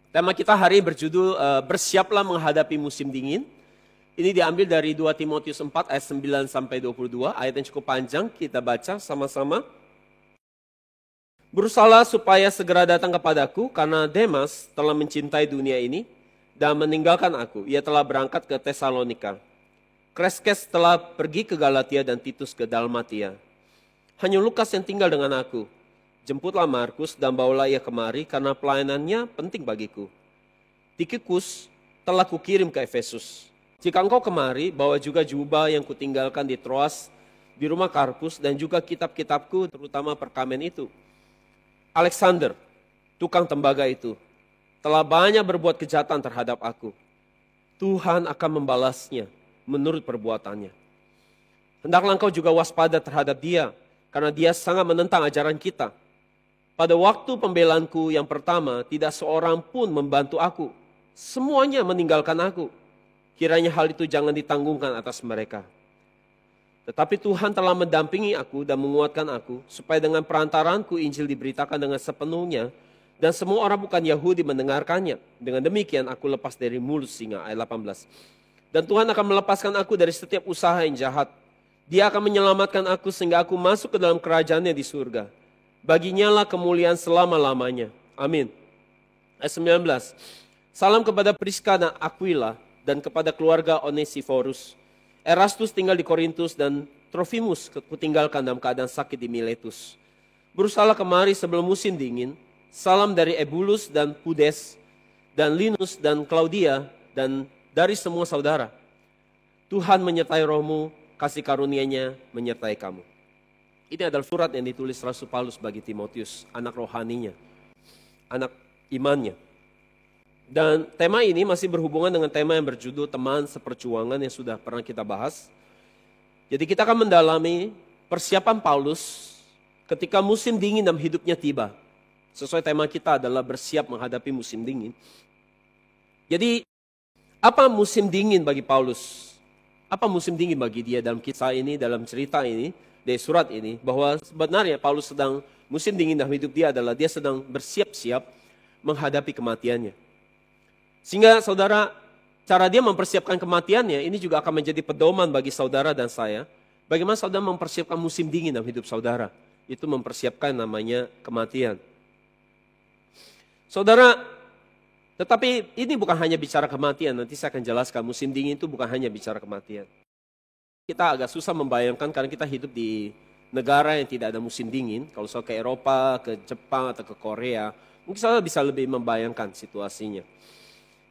Tema kita hari berjudul Bersiaplah menghadapi musim dingin. Ini diambil dari 2 Timotius 4 ayat 9 sampai 22, ayat yang cukup panjang, kita baca sama-sama. Berusahalah supaya segera datang kepadaku, karena Demas telah mencintai dunia ini dan meninggalkan aku. Ia telah berangkat ke Tesalonika. Kreskes telah pergi ke Galatia dan Titus ke Dalmatia. Hanya Lukas yang tinggal dengan aku. Jemputlah Markus dan bawalah ia kemari, karena pelayanannya penting bagiku. Tikhikus telah kukirim ke Efesus. Jika engkau kemari, bawa juga jubah yang kutinggalkan di Troas, di rumah Karpus, dan juga kitab-kitabku, terutama perkamen itu. Alexander, tukang tembaga itu, telah banyak berbuat kejahatan terhadap aku. Tuhan akan membalasnya menurut perbuatannya. Hendaklah engkau juga waspada terhadap dia, karena dia sangat menentang ajaran kita. Pada waktu pembelaanku yang pertama, tidak seorang pun membantu aku. Semuanya meninggalkan aku. Kiranya hal itu jangan ditanggungkan atas mereka. Tetapi Tuhan telah mendampingi aku dan menguatkan aku, supaya dengan perantaranku Injil diberitakan dengan sepenuhnya, dan semua orang bukan Yahudi mendengarkannya. Dengan demikian aku lepas dari mulut singa, ayat 18. Dan Tuhan akan melepaskan aku dari setiap usaha yang jahat. Dia akan menyelamatkan aku sehingga aku masuk ke dalam kerajaannya di surga. Baginya lah kemuliaan selama-lamanya. Amin. Ayat 19. Salam kepada Priska dan Aquila dan kepada keluarga Onesiphorus. Erastus tinggal di Korintus dan Trofimus kutinggalkan dalam keadaan sakit di Miletus. Berusahalah kemari sebelum musim dingin. Salam dari Ebulus dan Pudes dan Linus dan Claudia dan dari semua saudara. Tuhan menyertai rohmu, kasih karunia-Nya menyertai kamu. Ini adalah surat yang ditulis Rasul Paulus bagi Timotius, anak rohaninya, anak imannya. Dan tema ini masih berhubungan dengan tema yang berjudul teman seperjuangan yang sudah pernah kita bahas. Jadi kita akan mendalami persiapan Paulus ketika musim dingin dalam hidupnya tiba. Sesuai tema kita adalah bersiap menghadapi musim dingin. Jadi apa musim dingin bagi Paulus? Apa musim dingin bagi dia dalam kisah ini, dalam cerita ini? Dari surat ini, bahwa sebenarnya Paulus sedang, musim dingin dalam hidup dia adalah dia sedang bersiap-siap menghadapi kematiannya. Sehingga saudara, cara dia mempersiapkan kematiannya, ini juga akan menjadi pedoman bagi saudara dan saya. Bagaimana saudara mempersiapkan musim dingin dalam hidup saudara? Itu mempersiapkan namanya kematian. Saudara, tetapi ini bukan hanya bicara kematian, nanti saya akan jelaskan musim dingin itu bukan hanya bicara kematian. Kita agak susah membayangkan karena kita hidup di negara yang tidak ada musim dingin. Kalau soal ke Eropa, ke Jepang, atau ke Korea, mungkin saudara bisa lebih membayangkan situasinya.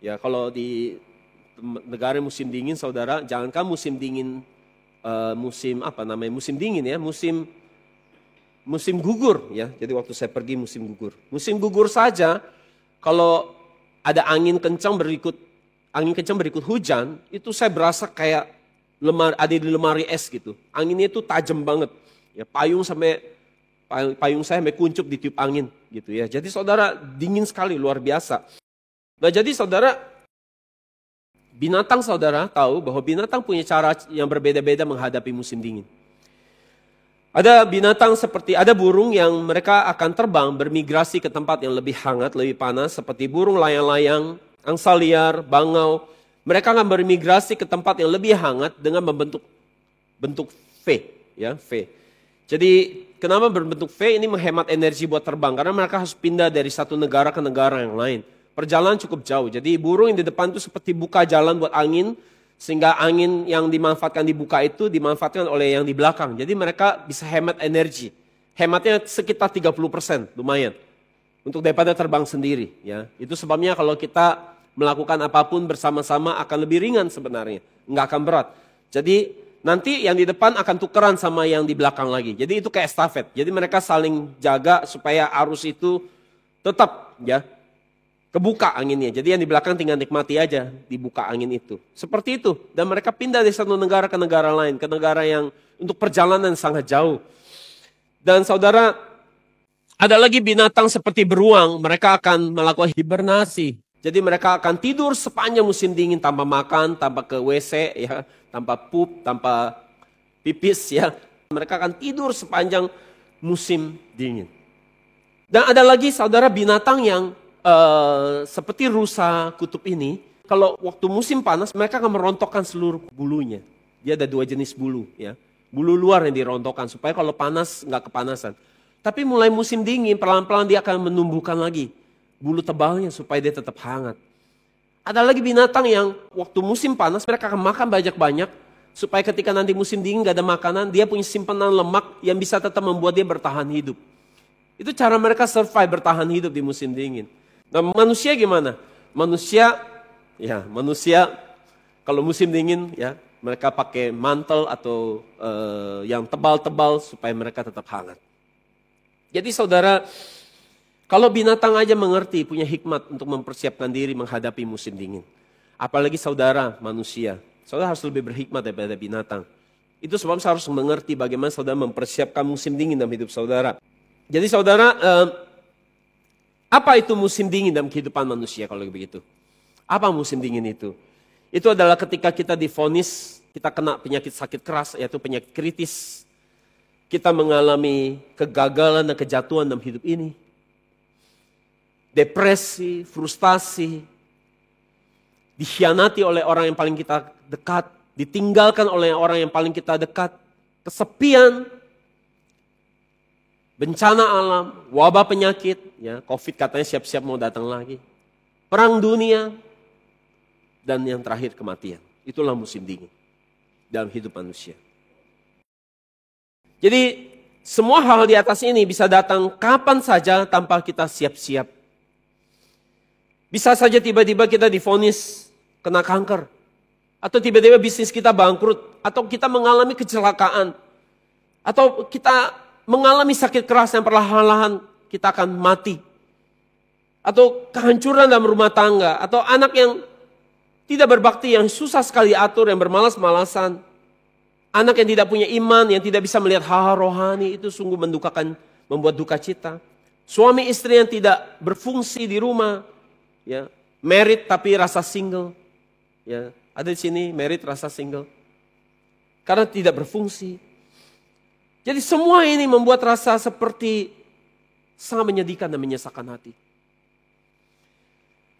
Ya, kalau di negara musim dingin, saudara, jangankan musim dingin, musim dingin ya, musim gugur ya. Jadi waktu saya pergi musim gugur saja, kalau ada angin kencang berikut hujan, itu saya berasa kayak ada di lemari es gitu. Anginnya itu tajam banget. Ya, payung saya sampai kuncup ditiup angin gitu ya. Jadi saudara dingin sekali, luar biasa. Nah, jadi saudara tahu bahwa binatang punya cara yang berbeda-beda menghadapi musim dingin. Ada burung yang mereka akan terbang bermigrasi ke tempat yang lebih hangat, lebih panas, seperti burung layang-layang, angsa liar, bangau. Mereka akan bermigrasi ke tempat yang lebih hangat dengan membentuk V, ya, V. Jadi kenapa berbentuk V? Ini menghemat energi buat terbang, karena mereka harus pindah dari satu negara ke negara yang lain. Perjalanan cukup jauh, jadi burung yang di depan itu seperti buka jalan buat angin, sehingga angin yang dimanfaatkan dibuka itu dimanfaatkan oleh yang di belakang. Jadi mereka bisa hemat energi. Hematnya sekitar 30%, lumayan. Untuk daripada terbang sendiri, ya. Itu sebabnya kalau kita melakukan apapun bersama-sama akan lebih ringan sebenarnya, nggak akan berat. Jadi nanti yang di depan akan tukeran sama yang di belakang lagi. Jadi itu kayak estafet. Jadi mereka saling jaga supaya arus itu tetap ya kebuka anginnya. Jadi yang di belakang tinggal nikmati aja dibuka angin itu. Seperti itu. Dan mereka pindah dari satu negara ke negara lain, ke negara yang untuk perjalanan sangat jauh. Dan saudara, ada lagi binatang seperti beruang, mereka akan melakukan hibernasi. Jadi mereka akan tidur sepanjang musim dingin tanpa makan, tanpa ke WC, ya, tanpa pup, tanpa pipis, ya. Mereka akan tidur sepanjang musim dingin. Dan ada lagi saudara binatang yang seperti rusa kutub ini, kalau waktu musim panas mereka akan merontokkan seluruh bulunya. Dia ada 2 jenis bulu, ya. Bulu luar yang dirontokkan supaya kalau panas nggak kepanasan. Tapi mulai musim dingin pelan-pelan dia akan menumbuhkan lagi bulu tebalnya supaya dia tetap hangat. Ada lagi binatang yang waktu musim panas mereka akan makan banyak-banyak supaya ketika nanti musim dingin gak ada makanan, dia punya simpanan lemak yang bisa tetap membuat dia bertahan hidup. Itu cara mereka survive bertahan hidup di musim dingin. Nah, manusia gimana? Manusia kalau musim dingin ya mereka pakai mantel atau yang tebal-tebal supaya mereka tetap hangat. Jadi saudara, kalau binatang aja mengerti, punya hikmat untuk mempersiapkan diri menghadapi musim dingin. Apalagi saudara manusia. Saudara harus lebih berhikmat daripada binatang. Itu sebab saudara harus mengerti bagaimana saudara mempersiapkan musim dingin dalam hidup saudara. Jadi saudara, apa itu musim dingin dalam kehidupan manusia kalau begitu? Apa musim dingin itu? Itu adalah ketika kita divonis, kita kena penyakit sakit keras, yaitu penyakit kritis. Kita mengalami kegagalan dan kejatuhan dalam hidup ini. Depresi, frustasi, dikhianati oleh orang yang paling kita dekat, ditinggalkan oleh orang yang paling kita dekat, kesepian, bencana alam, wabah penyakit, ya, COVID katanya siap-siap mau datang lagi, perang dunia, dan yang terakhir kematian. Itulah musim dingin dalam hidup manusia. Jadi semua hal di atas ini bisa datang kapan saja tanpa kita siap-siap. Bisa saja tiba-tiba kita divonis kena kanker. Atau tiba-tiba bisnis kita bangkrut. Atau kita mengalami kecelakaan. Atau kita mengalami sakit keras yang perlahan-lahan kita akan mati. Atau kehancuran dalam rumah tangga. Atau anak yang tidak berbakti, yang susah sekali atur, yang bermalas-malasan. Anak yang tidak punya iman, yang tidak bisa melihat hal-hal rohani, itu sungguh mendukakan, membuat duka cita. Suami istri yang tidak berfungsi di rumah. Ya, married tapi rasa single. Ya, ada di sini married rasa single. Karena tidak berfungsi. Jadi semua ini membuat rasa seperti sangat menyedihkan dan menyesakan hati.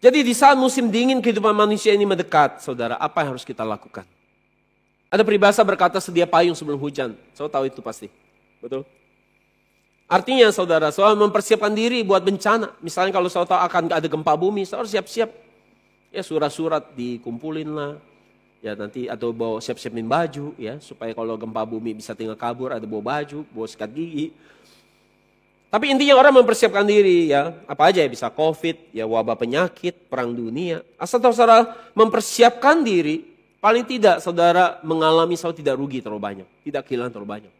Jadi di saat musim dingin kehidupan manusia ini mendekat, saudara, apa yang harus kita lakukan? Ada peribahasa berkata sedia payung sebelum hujan. Saudara tahu itu pasti. Betul? Artinya saudara mempersiapkan diri buat bencana. Misalnya kalau saudara tahu akan ada gempa bumi, saudara siap-siap. Ya surat-surat dikumpulin lah. Ya nanti atau bawa siap-siapin baju ya. Supaya kalau gempa bumi bisa tinggal kabur, ada bawa baju, bawa sikat gigi. Tapi intinya orang mempersiapkan diri ya. Apa aja ya, bisa COVID, ya wabah penyakit, perang dunia. Asal saudara mempersiapkan diri, paling tidak saudara mengalami saudara tidak rugi terlalu banyak. Tidak kehilangan terlalu banyak.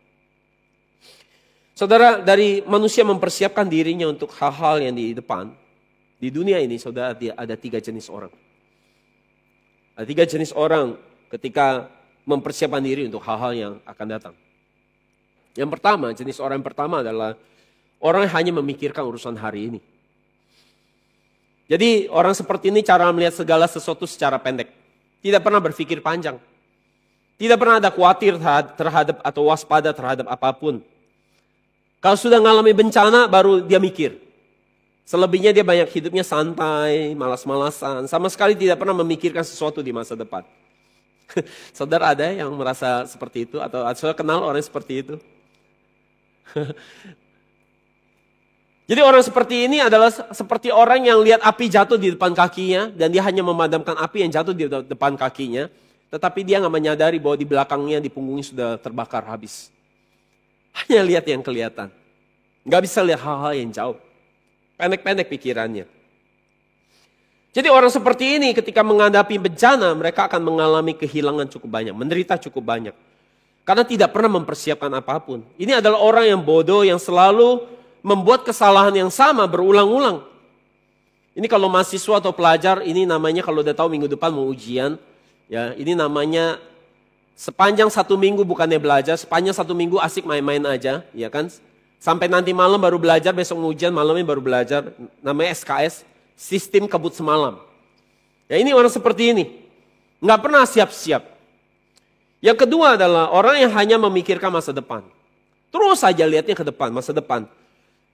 Saudara, dari manusia mempersiapkan dirinya untuk hal-hal yang di depan. Di dunia ini saudara ada 3 jenis orang. Ada 3 jenis orang ketika mempersiapkan diri untuk hal-hal yang akan datang. Yang pertama, jenis orang yang pertama adalah orang yang hanya memikirkan urusan hari ini. Jadi orang seperti ini cara melihat segala sesuatu secara pendek. Tidak pernah berpikir panjang. Tidak pernah ada khawatir terhadap atau waspada terhadap apapun. Kalau sudah mengalami bencana baru dia mikir. Selebihnya dia banyak hidupnya santai, malas-malasan. Sama sekali tidak pernah memikirkan sesuatu di masa depan. Saudara ada yang merasa seperti itu? Atau saudara kenal orang seperti itu? Jadi orang seperti ini adalah seperti orang yang lihat api jatuh di depan kakinya. Dan dia hanya memadamkan api yang jatuh di depan kakinya. Tetapi dia nggak menyadari bahwa di belakangnya, di punggungnya sudah terbakar habis. Hanya lihat yang kelihatan. Nggak bisa lihat hal-hal yang jauh. Pendek-pendek pikirannya. Jadi orang seperti ini ketika menghadapi bencana, mereka akan mengalami kehilangan cukup banyak. Menderita cukup banyak. Karena tidak pernah mempersiapkan apapun. Ini adalah orang yang bodoh, yang selalu membuat kesalahan yang sama berulang-ulang. Ini kalau mahasiswa atau pelajar, ini namanya kalau udah tahu minggu depan mau ujian. Ya, ini namanya sepanjang 1 minggu bukannya belajar, sepanjang 1 minggu asik main-main aja, ya kan? Sampai nanti malam baru belajar, besok ujian malamnya baru belajar. Namanya SKS, sistem kebut semalam. Ya ini orang seperti ini, nggak pernah siap-siap. Yang kedua adalah orang yang hanya memikirkan masa depan. Terus saja lihatnya ke depan, masa depan.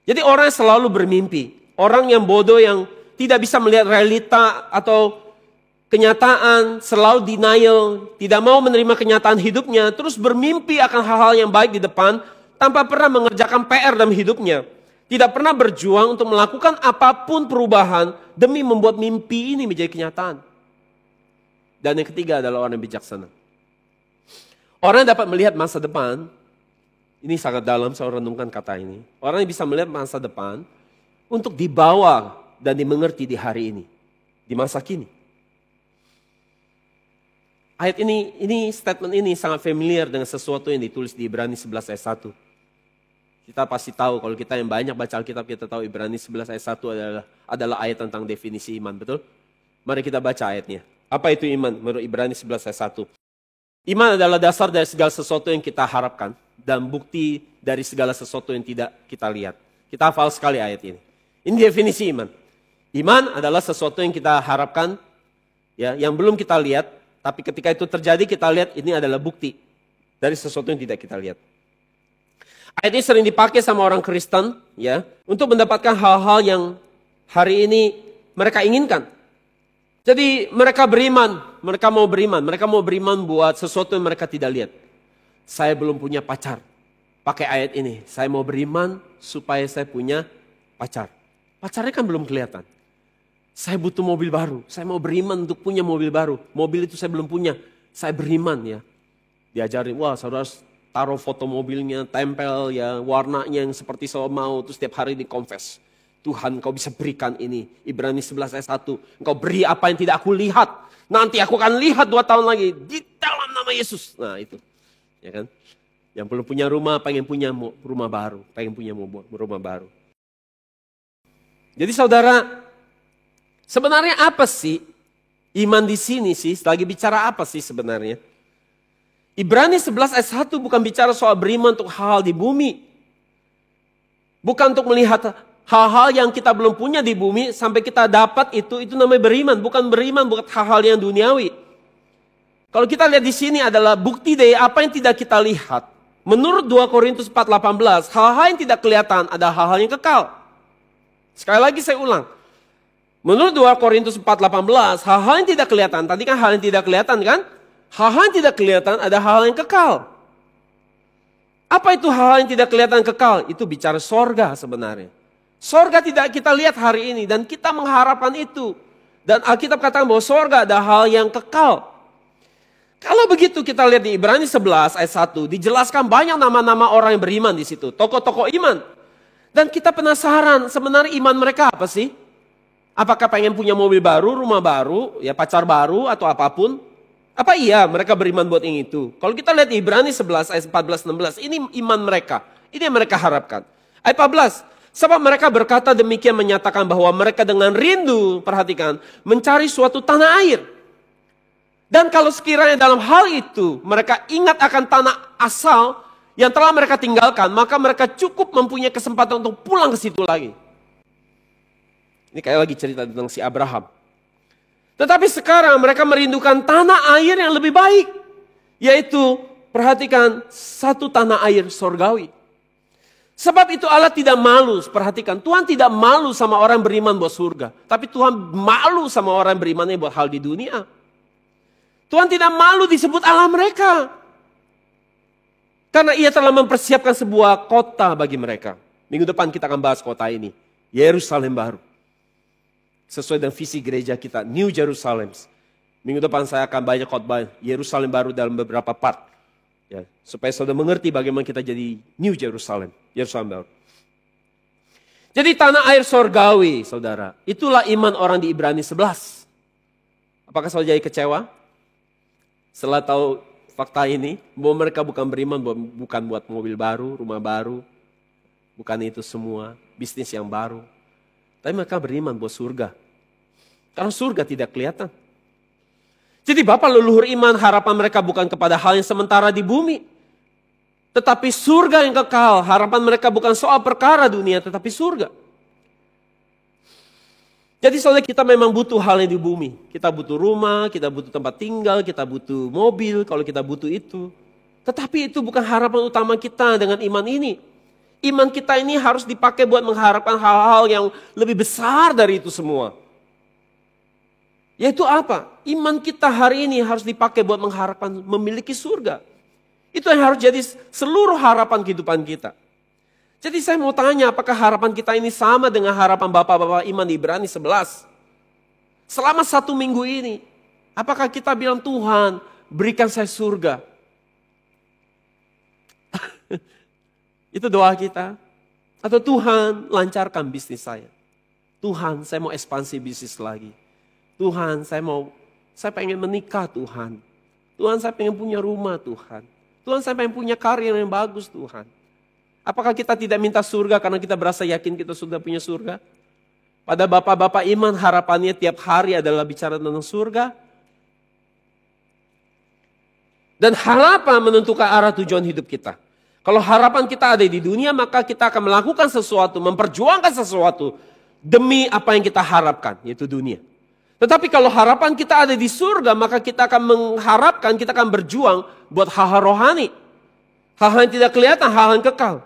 Jadi orang yang selalu bermimpi, orang yang bodoh yang tidak bisa melihat realita atau kenyataan, selalu denial, tidak mau menerima kenyataan hidupnya, terus bermimpi akan hal-hal yang baik di depan, tanpa pernah mengerjakan PR dalam hidupnya. Tidak pernah berjuang untuk melakukan apapun perubahan demi membuat mimpi ini menjadi kenyataan. Dan yang ketiga adalah orang yang bijaksana. Orang yang dapat melihat masa depan, ini sangat dalam saya renungkan kata ini. Orang yang bisa melihat masa depan untuk dibawa dan dimengerti di hari ini, di masa kini. Ayat ini statement ini sangat familiar dengan sesuatu yang ditulis di Ibrani 11 ayat 1. Kita pasti tahu, kalau kita yang banyak baca Alkitab, kita tahu Ibrani 11 ayat 1 adalah ayat tentang definisi iman, betul? Mari kita baca ayatnya. Apa itu iman menurut Ibrani 11 ayat 1? Iman adalah dasar dari segala sesuatu yang kita harapkan dan bukti dari segala sesuatu yang tidak kita lihat. Kita hafal sekali ayat ini. Ini definisi iman. Iman adalah sesuatu yang kita harapkan, ya, yang belum kita lihat, tapi ketika itu terjadi kita lihat ini adalah bukti dari sesuatu yang tidak kita lihat. Ayat ini sering dipakai sama orang Kristen, ya, untuk mendapatkan hal-hal yang hari ini mereka inginkan. Jadi mereka beriman, mereka mau beriman buat sesuatu yang mereka tidak lihat. Saya belum punya pacar, pakai ayat ini, saya mau beriman supaya saya punya pacar. Pacarnya kan belum kelihatan. Saya butuh mobil baru, saya mau beriman untuk punya mobil baru. Mobil itu saya belum punya, saya beriman ya. Diajarin, wah saudara taruh foto mobilnya, tempel ya, warnanya yang seperti saya mau, terus setiap hari di-confess. Tuhan, Engkau bisa berikan ini. Ibrani 11 ayat 1. Engkau beri apa yang tidak aku lihat. Nanti aku akan lihat 2 tahun lagi. Di dalam nama Yesus. Nah itu. Ya kan? Yang belum punya rumah, pengen punya rumah baru. Pengen punya rumah baru. Jadi saudara, sebenarnya apa sih iman di sini sih? Lagi bicara apa sih sebenarnya? Ibrani 11 ayat 1 bukan bicara soal beriman untuk hal-hal di bumi. Bukan untuk melihat hal-hal yang kita belum punya di bumi sampai kita dapat itu namanya beriman. Bukan beriman buat hal-hal yang duniawi. Kalau kita lihat di sini adalah bukti dari apa yang tidak kita lihat. Menurut 2 Korintus 4:18, hal-hal yang tidak kelihatan adalah hal-hal yang kekal. Sekali lagi saya ulang. Menurut 2 Korintus 4:18, hal-hal yang tidak kelihatan, tadi kan hal yang tidak kelihatan kan? Hal-hal yang tidak kelihatan ada hal yang kekal. Apa itu hal yang tidak kelihatan kekal? Itu bicara sorga sebenarnya. Sorga tidak kita lihat hari ini dan kita mengharapkan itu. Dan Alkitab katakan bahwa sorga ada hal yang kekal. Kalau begitu kita lihat di Ibrani 11 ayat 1, dijelaskan banyak nama-nama orang yang beriman di situ. Tokoh-tokoh iman. Dan kita penasaran sebenarnya iman mereka apa sih? Apakah pengen punya mobil baru, rumah baru, ya pacar baru atau apapun? Apa iya mereka beriman buat yang itu? Kalau kita lihat di Ibrani 11 ayat 14-16, ini iman mereka. Ini yang mereka harapkan. Ayat 14. Sebab mereka berkata demikian menyatakan bahwa mereka dengan rindu, perhatikan, mencari suatu tanah air. Dan kalau sekiranya dalam hal itu mereka ingat akan tanah asal yang telah mereka tinggalkan, maka mereka cukup mempunyai kesempatan untuk pulang ke situ lagi. Ini kayak lagi cerita tentang si Abraham. Tetapi sekarang mereka merindukan tanah air yang lebih baik. Yaitu, perhatikan, satu tanah air sorgawi. Sebab itu Allah tidak malu, perhatikan, Tuhan tidak malu sama orang beriman buat surga. Tapi Tuhan malu sama orang berimannya buat hal di dunia. Tuhan tidak malu disebut Allah mereka. Karena ia telah mempersiapkan sebuah kota bagi mereka. Minggu depan kita akan bahas kota ini. Yerusalem baru. Sesuai dengan visi gereja kita, New Jerusalem. Minggu depan saya akan banyak khotbah Yerusalem baru dalam beberapa part. Ya, supaya saudara mengerti bagaimana kita jadi New Jerusalem. Yerusalem baru. Jadi tanah air sorgawi, saudara. Itulah iman orang di Ibrani 11. Apakah saudara jadi kecewa? Setelah tahu fakta ini, bahwa mereka bukan beriman, bukan buat mobil baru, rumah baru. Bukan itu semua, bisnis yang baru. Tapi mereka beriman buat surga. Karena surga tidak kelihatan. Jadi bapak leluhur iman harapan mereka bukan kepada hal yang sementara di bumi. Tetapi surga yang kekal. Harapan mereka bukan soal perkara dunia, tetapi surga. Jadi saudara kita memang butuh hal yang di bumi. Kita butuh rumah, kita butuh tempat tinggal, kita butuh mobil kalau kita butuh itu. Tetapi itu bukan harapan utama kita dengan iman ini. Iman kita ini harus dipakai buat mengharapkan hal-hal yang lebih besar dari itu semua. Yaitu apa? Iman kita hari ini harus dipakai buat mengharapkan memiliki surga. Itu yang harus jadi seluruh harapan kehidupan kita. Jadi saya mau tanya, apakah harapan kita ini sama dengan harapan bapak-bapak iman di Ibrani 11? Selama 1 minggu ini, apakah kita bilang, Tuhan berikan saya surga? Itu doa kita. Atau Tuhan lancarkan bisnis saya. Tuhan saya mau ekspansi bisnis lagi. Tuhan saya pengen menikah Tuhan. Tuhan saya pengen punya rumah Tuhan. Tuhan saya pengen punya karir yang bagus Tuhan. Apakah kita tidak minta surga karena kita berasa yakin kita sudah punya surga? Pada bapak-bapak iman harapannya tiap hari adalah bicara tentang surga. Dan harapan menentukan arah tujuan hidup kita. Kalau harapan kita ada di dunia, maka kita akan melakukan sesuatu, memperjuangkan sesuatu demi apa yang kita harapkan, yaitu dunia. Tetapi kalau harapan kita ada di surga, maka kita akan mengharapkan, kita akan berjuang buat hal-hal rohani. Hal-hal yang tidak kelihatan, hal-hal yang kekal.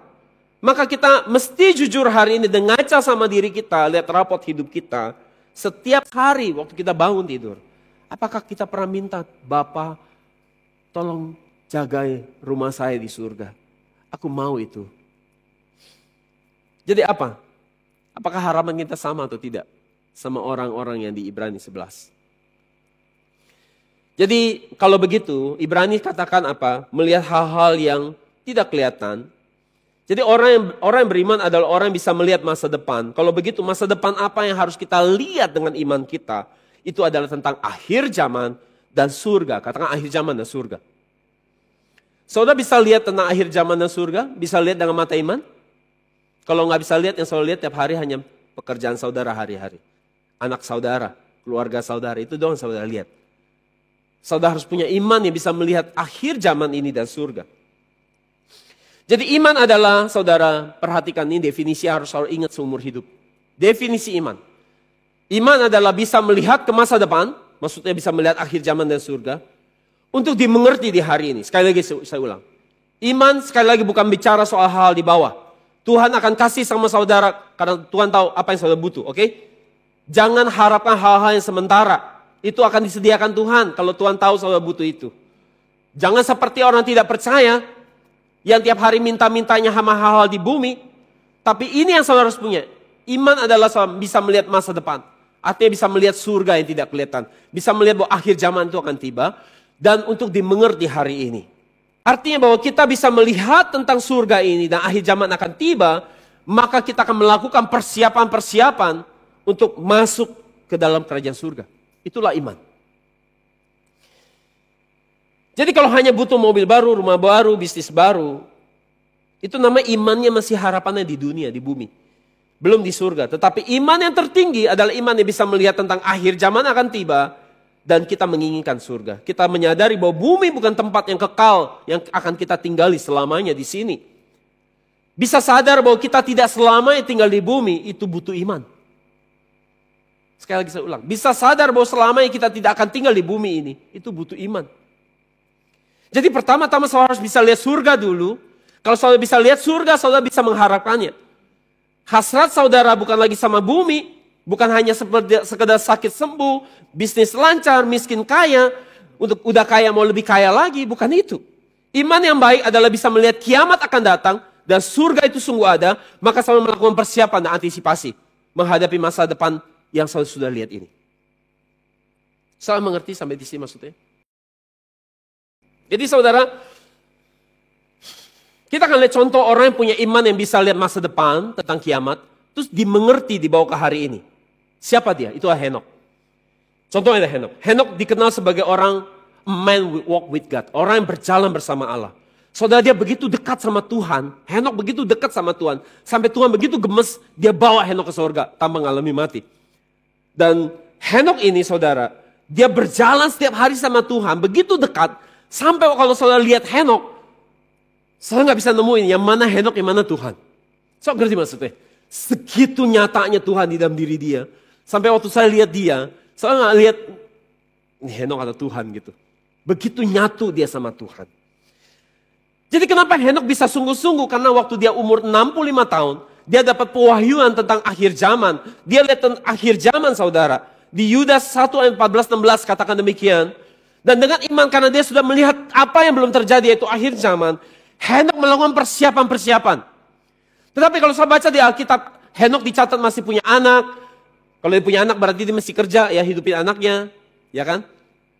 Maka kita mesti jujur hari ini dan ngaca sama diri kita, lihat rapot hidup kita. Setiap hari waktu kita bangun tidur. Apakah kita pernah minta, Bapa, tolong jaga rumah saya di surga. Aku mau itu. Jadi apa? Apakah harapan kita sama atau tidak? Sama orang-orang yang di Ibrani 11. Jadi kalau begitu, Ibrani katakan apa? Melihat hal-hal yang tidak kelihatan. Jadi orang yang beriman adalah orang yang bisa melihat masa depan. Kalau begitu masa depan apa yang harus kita lihat dengan iman kita? Itu adalah tentang akhir zaman dan surga. Katakan akhir zaman dan surga. Saudara bisa lihat tentang akhir zaman dan surga? Bisa lihat dengan mata iman? Kalau nggak bisa lihat, yang saudara lihat tiap hari hanya pekerjaan saudara hari-hari. Anak saudara, keluarga saudara, itu doang saudara lihat. Saudara harus punya iman yang bisa melihat akhir zaman ini dan surga. Jadi iman adalah, saudara perhatikan ini definisi harus selalu ingat seumur hidup. Definisi iman. Iman adalah bisa melihat ke masa depan, maksudnya bisa melihat akhir zaman dan surga. Untuk dimengerti di hari ini. Sekali lagi saya ulang. Iman sekali lagi bukan bicara soal hal di bawah. Tuhan akan kasih sama saudara karena Tuhan tahu apa yang saudara butuh, oke? Jangan harapkan hal-hal yang sementara. Itu akan disediakan Tuhan kalau Tuhan tahu saudara butuh itu. Jangan seperti orang tidak percaya yang tiap hari minta-mintanya sama hal-hal di bumi. Tapi ini yang saudara harus punya. Iman adalah bisa melihat masa depan. Artinya bisa melihat surga yang tidak kelihatan. Bisa melihat bahwa akhir zaman itu akan tiba. Dan untuk dimengerti hari ini. Artinya bahwa kita bisa melihat tentang surga ini dan akhir zaman akan tiba. Maka kita akan melakukan persiapan-persiapan untuk masuk ke dalam kerajaan surga. Itulah iman. Jadi kalau hanya butuh mobil baru, rumah baru, bisnis baru. Itu namanya imannya masih harapannya di dunia, di bumi. Belum di surga. Tetapi iman yang tertinggi adalah iman yang bisa melihat tentang akhir zaman akan tiba. Dan kita menginginkan surga. Kita menyadari bahwa bumi bukan tempat yang kekal. Yang akan kita tinggali selamanya di sini. Bisa sadar bahwa kita tidak selamanya tinggal di bumi. Itu butuh iman. Sekali lagi saya ulang. Bisa sadar bahwa selamanya kita tidak akan tinggal di bumi ini. Itu butuh iman. Jadi pertama-tama saudara harus bisa lihat surga dulu. Kalau saudara bisa lihat surga, saudara bisa mengharapkannya. Hasrat saudara bukan lagi sama bumi. Bukan hanya sekedar sakit sembuh, bisnis lancar, miskin kaya. Untuk udah kaya mau lebih kaya lagi, bukan itu. Iman yang baik adalah bisa melihat kiamat akan datang. Dan surga itu sungguh ada. Maka selalu melakukan persiapan dan antisipasi. Menghadapi masa depan yang saudara sudah lihat ini. Saudara mengerti sampai di sini maksudnya? Jadi saudara, kita akan lihat contoh orang yang punya iman yang bisa lihat masa depan tentang kiamat. Terus dimengerti dibawa ke hari ini. Siapa dia? Itulah Henok. Contohnya ada Henok. Henok dikenal sebagai orang man walk with God. Orang yang berjalan bersama Allah. Saudara dia begitu dekat sama Tuhan. Henok begitu dekat sama Tuhan. Sampai Tuhan begitu gemes, dia bawa Henok ke surga tanpa mengalami mati. Dan Henok ini saudara, dia berjalan setiap hari sama Tuhan. Begitu dekat, sampai kalau saudara lihat Henok, saudara gak bisa nemuin yang mana Henok, yang mana Tuhan. Saudara ngerti maksudnya? Segitu nyatanya Tuhan di dalam diri dia. Sampai waktu saya lihat dia, saya gak lihat, ini Henok atau Tuhan gitu. Begitu nyatu dia sama Tuhan. Jadi kenapa Henok bisa sungguh-sungguh? Karena waktu dia umur 65 tahun, dia dapat pewahyuan tentang akhir zaman. Dia lihat tentang akhir zaman saudara. Di Yudas 1 ayat 14-16 katakan demikian. Dan dengan iman karena dia sudah melihat apa yang belum terjadi yaitu akhir zaman. Henok melakukan persiapan-persiapan. Tetapi kalau saya baca di Alkitab, Henok dicatat masih punya anak. Kalau dia punya anak berarti dia masih kerja ya hidupin anaknya. Ya kan?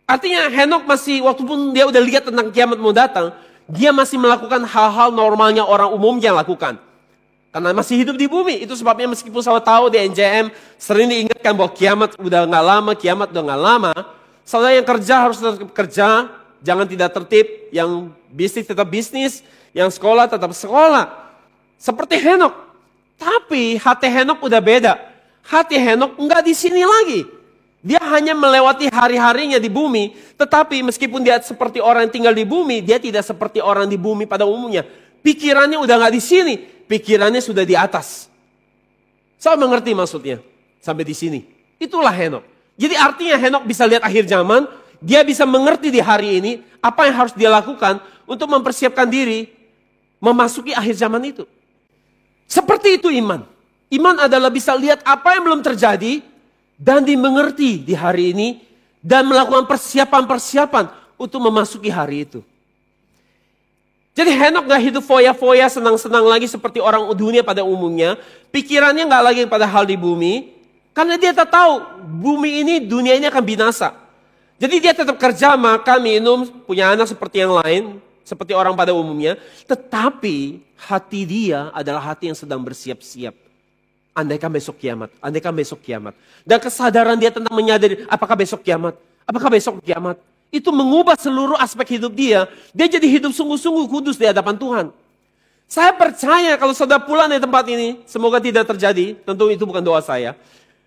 Artinya Henok masih waktu pun dia udah lihat tentang kiamat mau datang. Dia masih melakukan hal-hal normalnya orang umumnya lakukan. Karena masih hidup di bumi. Itu sebabnya meskipun saya tahu di NJM sering diingatkan bahwa kiamat udah gak lama, kiamat udah gak lama. Saudara yang kerja harus tetap kerja, jangan tidak tertib. Yang bisnis tetap bisnis, yang sekolah tetap sekolah. Seperti Henok. Tapi hati Henok udah beda. Hati Henok enggak di sini lagi. Dia hanya melewati hari-harinya di bumi. Tetapi meskipun dia seperti orang yang tinggal di bumi, dia tidak seperti orang di bumi pada umumnya. Pikirannya udah gak di sini. Pikirannya sudah di atas. Saya mengerti maksudnya. Sampai di sini. Itulah Henok. Jadi artinya Henok bisa lihat akhir zaman. Dia bisa mengerti di hari ini. Apa yang harus dia lakukan. Untuk mempersiapkan diri. Memasuki akhir zaman itu. Seperti itu iman. Iman adalah bisa lihat apa yang belum terjadi. Dan dimengerti di hari ini. Dan melakukan persiapan-persiapan. Untuk memasuki hari itu. Jadi Henok gak hidup foya-foya, senang-senang lagi seperti orang dunia pada umumnya. Pikirannya gak lagi pada hal di bumi. Karena dia tak tahu bumi ini, dunia ini akan binasa. Jadi dia tetap kerja, makan, minum, punya anak seperti yang lain. Seperti orang pada umumnya. Tetapi hati dia adalah hati yang sedang bersiap-siap. Andaikan besok kiamat, andaikan besok kiamat. Dan kesadaran dia tentang menyadari apakah besok kiamat, apakah besok kiamat. Itu mengubah seluruh aspek hidup dia. Dia jadi hidup sungguh-sungguh kudus di hadapan Tuhan. Saya percaya kalau saudara pulang dari tempat ini, semoga tidak terjadi, tentu itu bukan doa saya.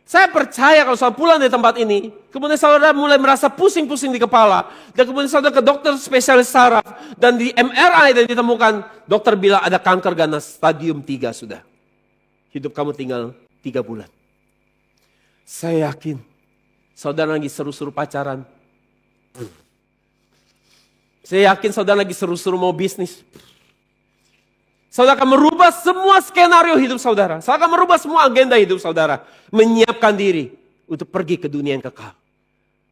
Saya percaya kalau saudara pulang dari tempat ini, kemudian saudara mulai merasa pusing-pusing di kepala, dan kemudian saudara ke dokter spesialis saraf, dan di MRI dan ditemukan, dokter bilang ada kanker ganas stadium 3 sudah. Hidup kamu tinggal 3 bulan. Saya yakin, saudara lagi seru-seru pacaran. Saya yakin saudara lagi seru-seru mau bisnis. Saudara akan merubah semua skenario hidup saudara. Saudara akan merubah semua agenda hidup saudara. Menyiapkan diri untuk pergi ke dunia yang kekal.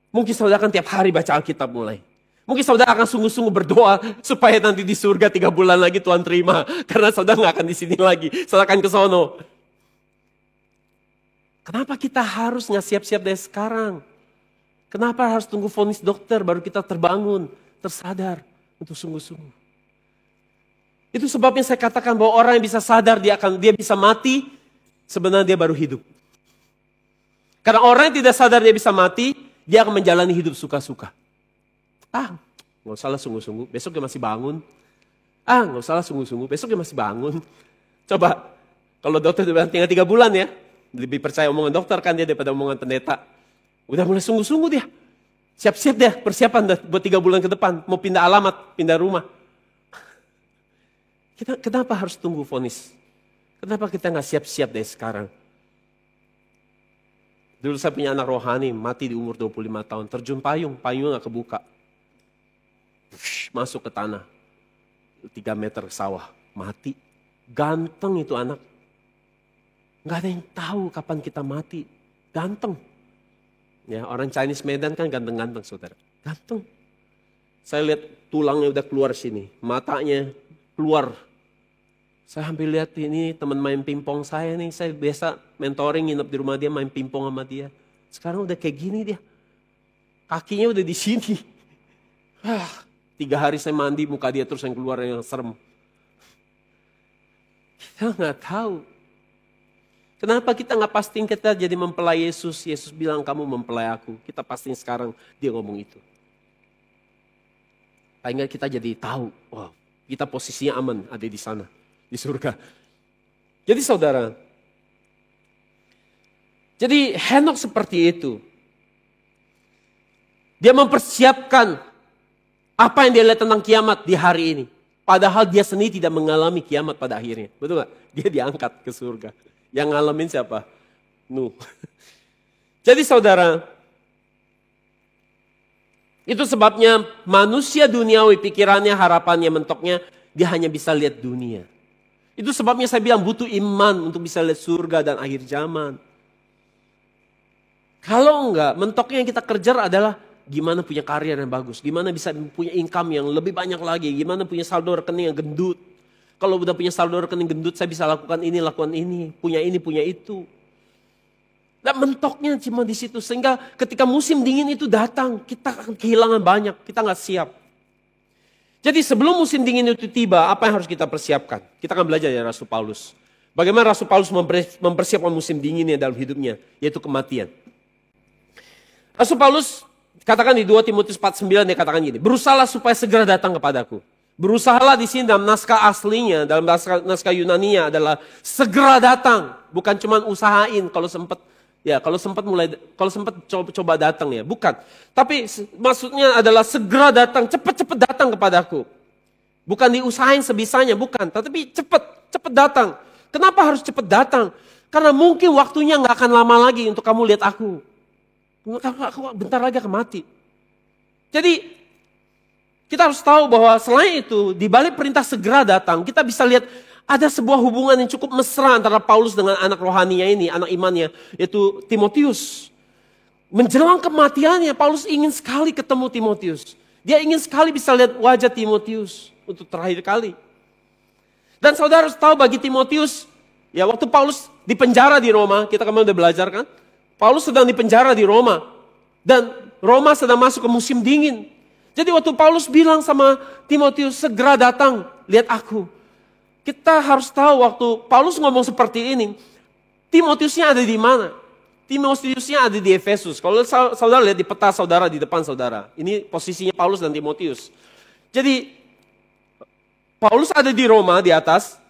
Mungkin saudara akan tiap hari baca Alkitab mulai. Mungkin saudara akan sungguh-sungguh berdoa supaya nanti di surga 3 bulan lagi Tuhan terima. Karena saudara gak akan di sini lagi. Saudara akan ke sono. Kenapa kita harus gak siap-siap dari sekarang? Kenapa harus tunggu vonis dokter baru kita terbangun, tersadar untuk sungguh-sungguh? Itu sebabnya saya katakan bahwa orang yang bisa sadar dia bisa mati, sebenarnya dia baru hidup. Karena orang yang tidak sadar dia bisa mati, dia akan menjalani hidup suka-suka. Nggak usah lah sungguh-sungguh, besok dia masih bangun. Nggak usah lah sungguh-sungguh, besok dia masih bangun. Coba, kalau dokter bilang tinggal 3 bulan ya, lebih percaya omongan dokter kan dia daripada omongan pendeta. Udah mulai sungguh-sungguh dia. Siap-siap dia, persiapan dah buat 3 bulan ke depan. Mau pindah alamat, pindah rumah. Kenapa harus tunggu vonis? Kenapa kita gak siap-siap dari sekarang? Dulu saya punya anak rohani, mati di umur 25 tahun. Terjun payungnya gak kebuka. Masuk ke tanah. 3 meter ke sawah, mati. Ganteng itu anak. Gak ada yang tahu kapan kita mati. Ganteng. Ya, orang Chinese Medan kan ganteng-ganteng saudara. Ganteng. Saya lihat tulangnya udah keluar sini. Matanya keluar. Saya hampir lihat ini teman main pingpong saya nih. Saya biasa mentoring nginep di rumah dia main pingpong sama dia. Sekarang udah kayak gini dia. Kakinya udah di sini. 3 hari saya mandi muka dia terus yang keluar yang serem. Kita gak tahu. Kenapa kita gak pastiin kita jadi mempelai Yesus? Yesus bilang kamu mempelai aku. Kita pastiin sekarang dia ngomong itu. Paling gak kita jadi tahu. Wow, kita posisinya aman ada di sana. Di surga. Jadi saudara. Jadi Henok seperti itu. Dia mempersiapkan apa yang dia lihat tentang kiamat di hari ini. Padahal dia sendiri tidak mengalami kiamat pada akhirnya. Betul gak? Dia diangkat ke surga. Yang ngalamin siapa? Nuh. Jadi saudara, itu sebabnya manusia duniawi pikirannya, harapannya, mentoknya, dia hanya bisa lihat dunia. Itu sebabnya saya bilang butuh iman untuk bisa lihat surga dan akhir zaman. Kalau enggak, mentoknya yang kita kejar adalah gimana punya karir yang bagus, gimana bisa punya income yang lebih banyak lagi, gimana punya saldo rekening yang gendut. Kalau udah punya saldo rekening gendut, saya bisa lakukan ini, punya itu. Dan mentoknya cuma di situ, sehingga ketika musim dingin itu datang, kita akan kehilangan banyak, kita nggak siap. Jadi sebelum musim dingin itu tiba, apa yang harus kita persiapkan? Kita akan belajar dari Rasul Paulus. Bagaimana Rasul Paulus mempersiapkan musim dinginnya dalam hidupnya, yaitu kematian. Rasul Paulus katakan di 2 Timotius 4:9 dia katakan gini, berusahalah supaya segera datang kepadaku. Berusahalah di sini dalam naskah aslinya, dalam naskah Yunaninya adalah segera datang, bukan cuma usahain kalau sempat. Ya, kalau sempat coba datang ya, bukan. Tapi maksudnya adalah segera datang, cepat-cepat datang kepadaku. Bukan diusahain sebisanya, bukan. Tapi cepat datang. Kenapa harus cepat datang? Karena mungkin waktunya nggak akan lama lagi untuk kamu lihat aku. Aku bentar lagi akan mati. Jadi kita harus tahu bahwa selain itu, di balik perintah segera datang, kita bisa lihat ada sebuah hubungan yang cukup mesra antara Paulus dengan anak rohaninya ini, anak imannya, yaitu Timotius. Menjelang kematiannya, Paulus ingin sekali ketemu Timotius. Dia ingin sekali bisa lihat wajah Timotius untuk terakhir kali. Dan saudara harus tahu bagi Timotius, ya waktu Paulus di penjara di Roma, kita kemarin udah belajar kan? Paulus sedang di penjara di Roma. Dan Roma sedang masuk ke musim dingin. Jadi waktu Paulus bilang sama Timotius, segera datang, lihat aku. Kita harus tahu waktu Paulus ngomong seperti ini, Timotiusnya ada di mana? Timotiusnya ada di Efesus. Kalau saudara lihat di peta saudara di depan saudara, ini posisinya Paulus dan Timotius. Jadi Paulus ada di Roma di atas,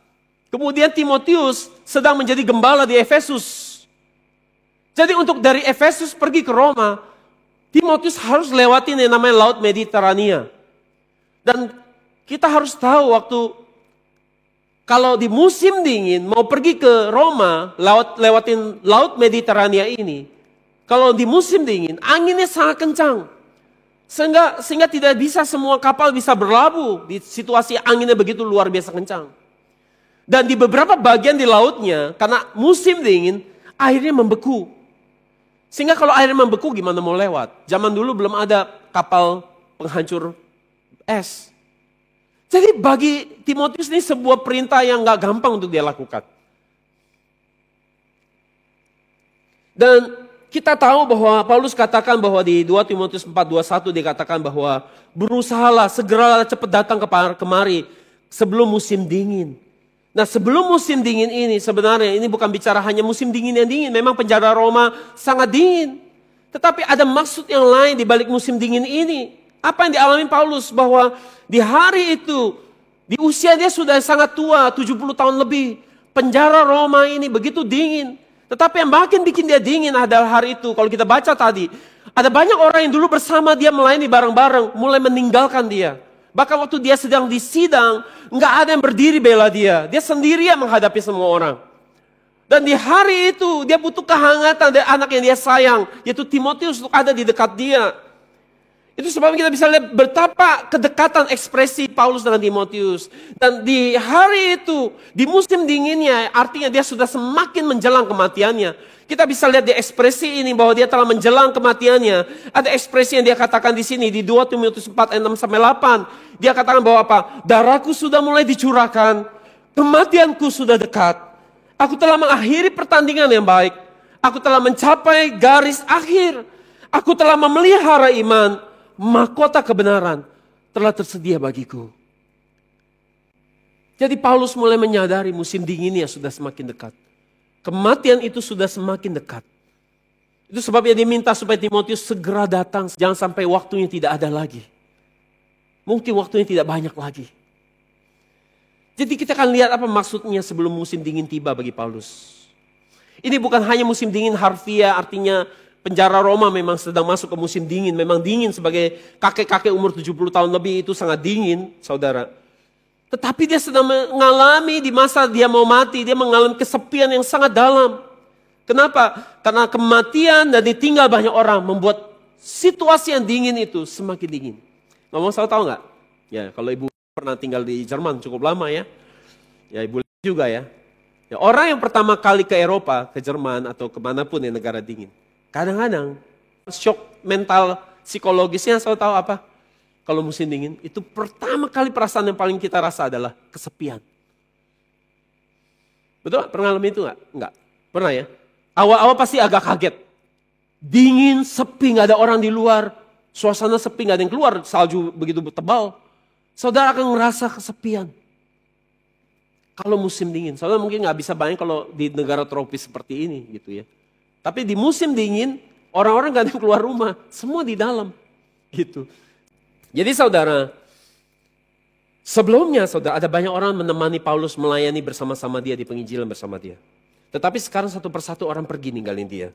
kemudian Timotius sedang menjadi gembala di Efesus. Jadi untuk dari Efesus pergi ke Roma, Timotius harus lewatin yang namanya Laut Mediterania. Dan kita harus tahu waktu kalau di musim dingin mau pergi ke Roma, lewatin Laut Mediterania ini, kalau di musim dingin anginnya sangat kencang. Sehingga tidak bisa semua kapal bisa berlabuh di situasi anginnya begitu luar biasa kencang. Dan di beberapa bagian di lautnya, karena musim dingin, airnya membeku. Sehingga kalau airnya membeku gimana mau lewat? Zaman dulu belum ada kapal penghancur es. Jadi bagi Timotius ini sebuah perintah yang gak gampang untuk dia lakukan. Dan kita tahu bahwa Paulus katakan bahwa di 2 Timotius 4:21 dikatakan bahwa berusahalah segeralah cepat datang kemari sebelum musim dingin. Nah sebelum musim dingin ini sebenarnya ini bukan bicara hanya musim dingin yang dingin. Memang penjara Roma sangat dingin. Tetapi ada maksud yang lain di balik musim dingin ini. Apa yang dialami Paulus bahwa di hari itu, di usia dia sudah sangat tua, 70 tahun lebih. Penjara Roma ini begitu dingin. Tetapi yang makin bikin dia dingin adalah hari itu. Kalau kita baca tadi, ada banyak orang yang dulu bersama dia melayani bareng-bareng, mulai meninggalkan dia. Bahkan waktu dia sedang disidang, nggak ada yang berdiri bela dia. Dia sendirian menghadapi semua orang. Dan di hari itu, dia butuh kehangatan dari anak yang dia sayang, yaitu Timotius untuk ada di dekat dia. Itu sebabnya kita bisa lihat betapa kedekatan ekspresi Paulus dengan Timotius. Dan di hari itu, di musim dinginnya, artinya dia sudah semakin menjelang kematiannya. Kita bisa lihat di ekspresi ini bahwa dia telah menjelang kematiannya. Ada ekspresi yang dia katakan di sini di 2 Timotius 4 ayat 6-8. Dia katakan bahwa apa? Darahku sudah mulai dicurahkan, kematianku sudah dekat. Aku telah mengakhiri pertandingan yang baik. Aku telah mencapai garis akhir. Aku telah memelihara iman. Mahkota kebenaran telah tersedia bagiku. Jadi Paulus mulai menyadari musim dinginnya sudah semakin dekat. Kematian itu sudah semakin dekat. Itu sebabnya dia minta supaya Timotius segera datang. Jangan sampai waktunya tidak ada lagi. Mungkin waktunya tidak banyak lagi. Jadi kita akan lihat apa maksudnya sebelum musim dingin tiba bagi Paulus. Ini bukan hanya musim dingin harfiah, artinya penjara Roma memang sedang masuk ke musim dingin. Memang dingin sebagai kakek-kakek umur 70 tahun lebih itu sangat dingin, saudara. Tetapi dia sedang mengalami di masa dia mau mati, dia mengalami kesepian yang sangat dalam. Kenapa? Karena kematian dan ditinggal banyak orang membuat situasi yang dingin itu semakin dingin. Ngomong saya tahu nggak? Ya, kalau ibu pernah tinggal di Jerman cukup lama ya. Ya ibu juga ya. Ya orang yang pertama kali ke Eropa, ke Jerman atau kemanapun yang negara dingin. Kadang-kadang shock mental psikologisnya saya tahu apa? Kalau musim dingin, itu pertama kali perasaan yang paling kita rasa adalah kesepian. Betul? Pernah ngalamin itu enggak? Enggak. Pernah ya? Awal-awal pasti agak kaget. Dingin, sepi, gak ada orang di luar. Suasana sepi, gak ada yang keluar. Salju begitu tebal. Saudara akan merasa kesepian. Kalau musim dingin. Saudara mungkin gak bisa bayangin kalau di negara tropis seperti ini gitu ya. Tapi di musim dingin, orang-orang gak ada yang keluar rumah. Semua di dalam. Gitu. Jadi saudara, sebelumnya saudara ada banyak orang menemani Paulus melayani bersama-sama dia di penginjilan bersama dia. Tetapi sekarang satu persatu orang pergi ninggalin dia.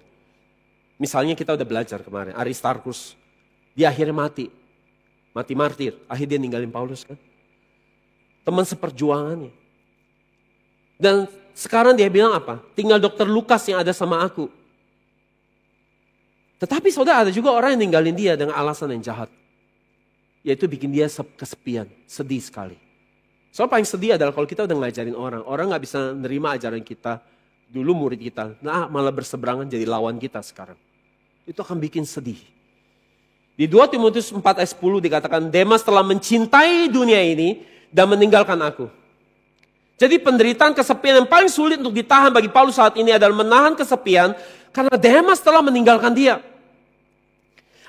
Misalnya kita udah belajar kemarin, Aristarkus, dia akhirnya mati. Mati martir, akhirnya dia ninggalin Paulus kan. Teman seperjuangannya. Dan sekarang dia bilang apa? Tinggal dokter Lukas yang ada sama aku. Tetapi saudara ada juga orang yang ninggalin dia dengan alasan yang jahat. Yaitu bikin dia kesepian, sedih sekali. Soal paling sedih adalah kalau kita udah ngajarin orang. Orang gak bisa nerima ajaran kita, dulu murid kita. Nah malah berseberangan jadi lawan kita sekarang. Itu akan bikin sedih. Di 2 Timotius 4 ayat 10 dikatakan, Demas telah mencintai dunia ini dan meninggalkan aku. Jadi penderitaan kesepian yang paling sulit untuk ditahan bagi Paulus saat ini adalah menahan kesepian karena Demas telah meninggalkan dia.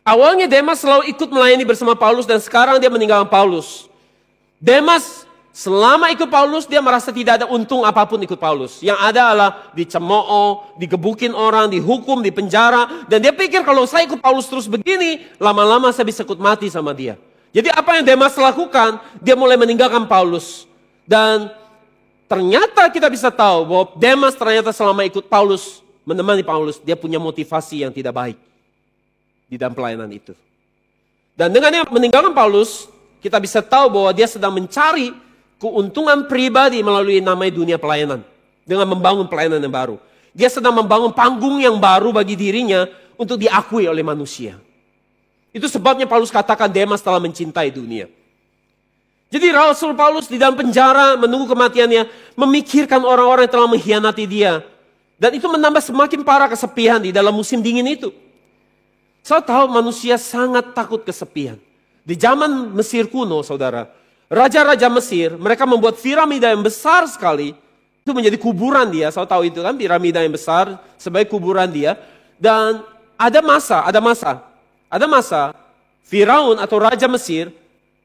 Awalnya Demas selalu ikut melayani bersama Paulus dan sekarang dia meninggalkan Paulus. Demas selama ikut Paulus dia merasa tidak ada untung apapun ikut Paulus. Yang ada adalah dicemooh, digebukin orang, dihukum, dipenjara. Dan dia pikir kalau saya ikut Paulus terus begini, lama-lama saya bisa ikut mati sama dia. Jadi apa yang Demas lakukan, dia mulai meninggalkan Paulus. Dan ternyata kita bisa tahu bahwa Demas ternyata selama ikut Paulus, menemani Paulus, dia punya motivasi yang tidak baik di dalam pelayanan itu. Dan dengan dia meninggalkan Paulus, kita bisa tahu bahwa dia sedang mencari keuntungan pribadi melalui namanya dunia pelayanan. Dengan membangun pelayanan yang baru. Dia sedang membangun panggung yang baru bagi dirinya untuk diakui oleh manusia. Itu sebabnya Paulus katakan Demas telah mencintai dunia. Jadi Rasul Paulus di dalam penjara menunggu kematiannya, memikirkan orang-orang yang telah mengkhianati dia. Dan itu menambah semakin parah kesepian di dalam musim dingin itu. Saya tahu manusia sangat takut kesepian. Di zaman Mesir kuno, saudara, raja-raja Mesir, mereka membuat piramida yang besar sekali. Itu menjadi kuburan dia, saya tahu itu kan, piramida yang besar sebagai kuburan dia. Dan ada masa, Firaun atau Raja Mesir,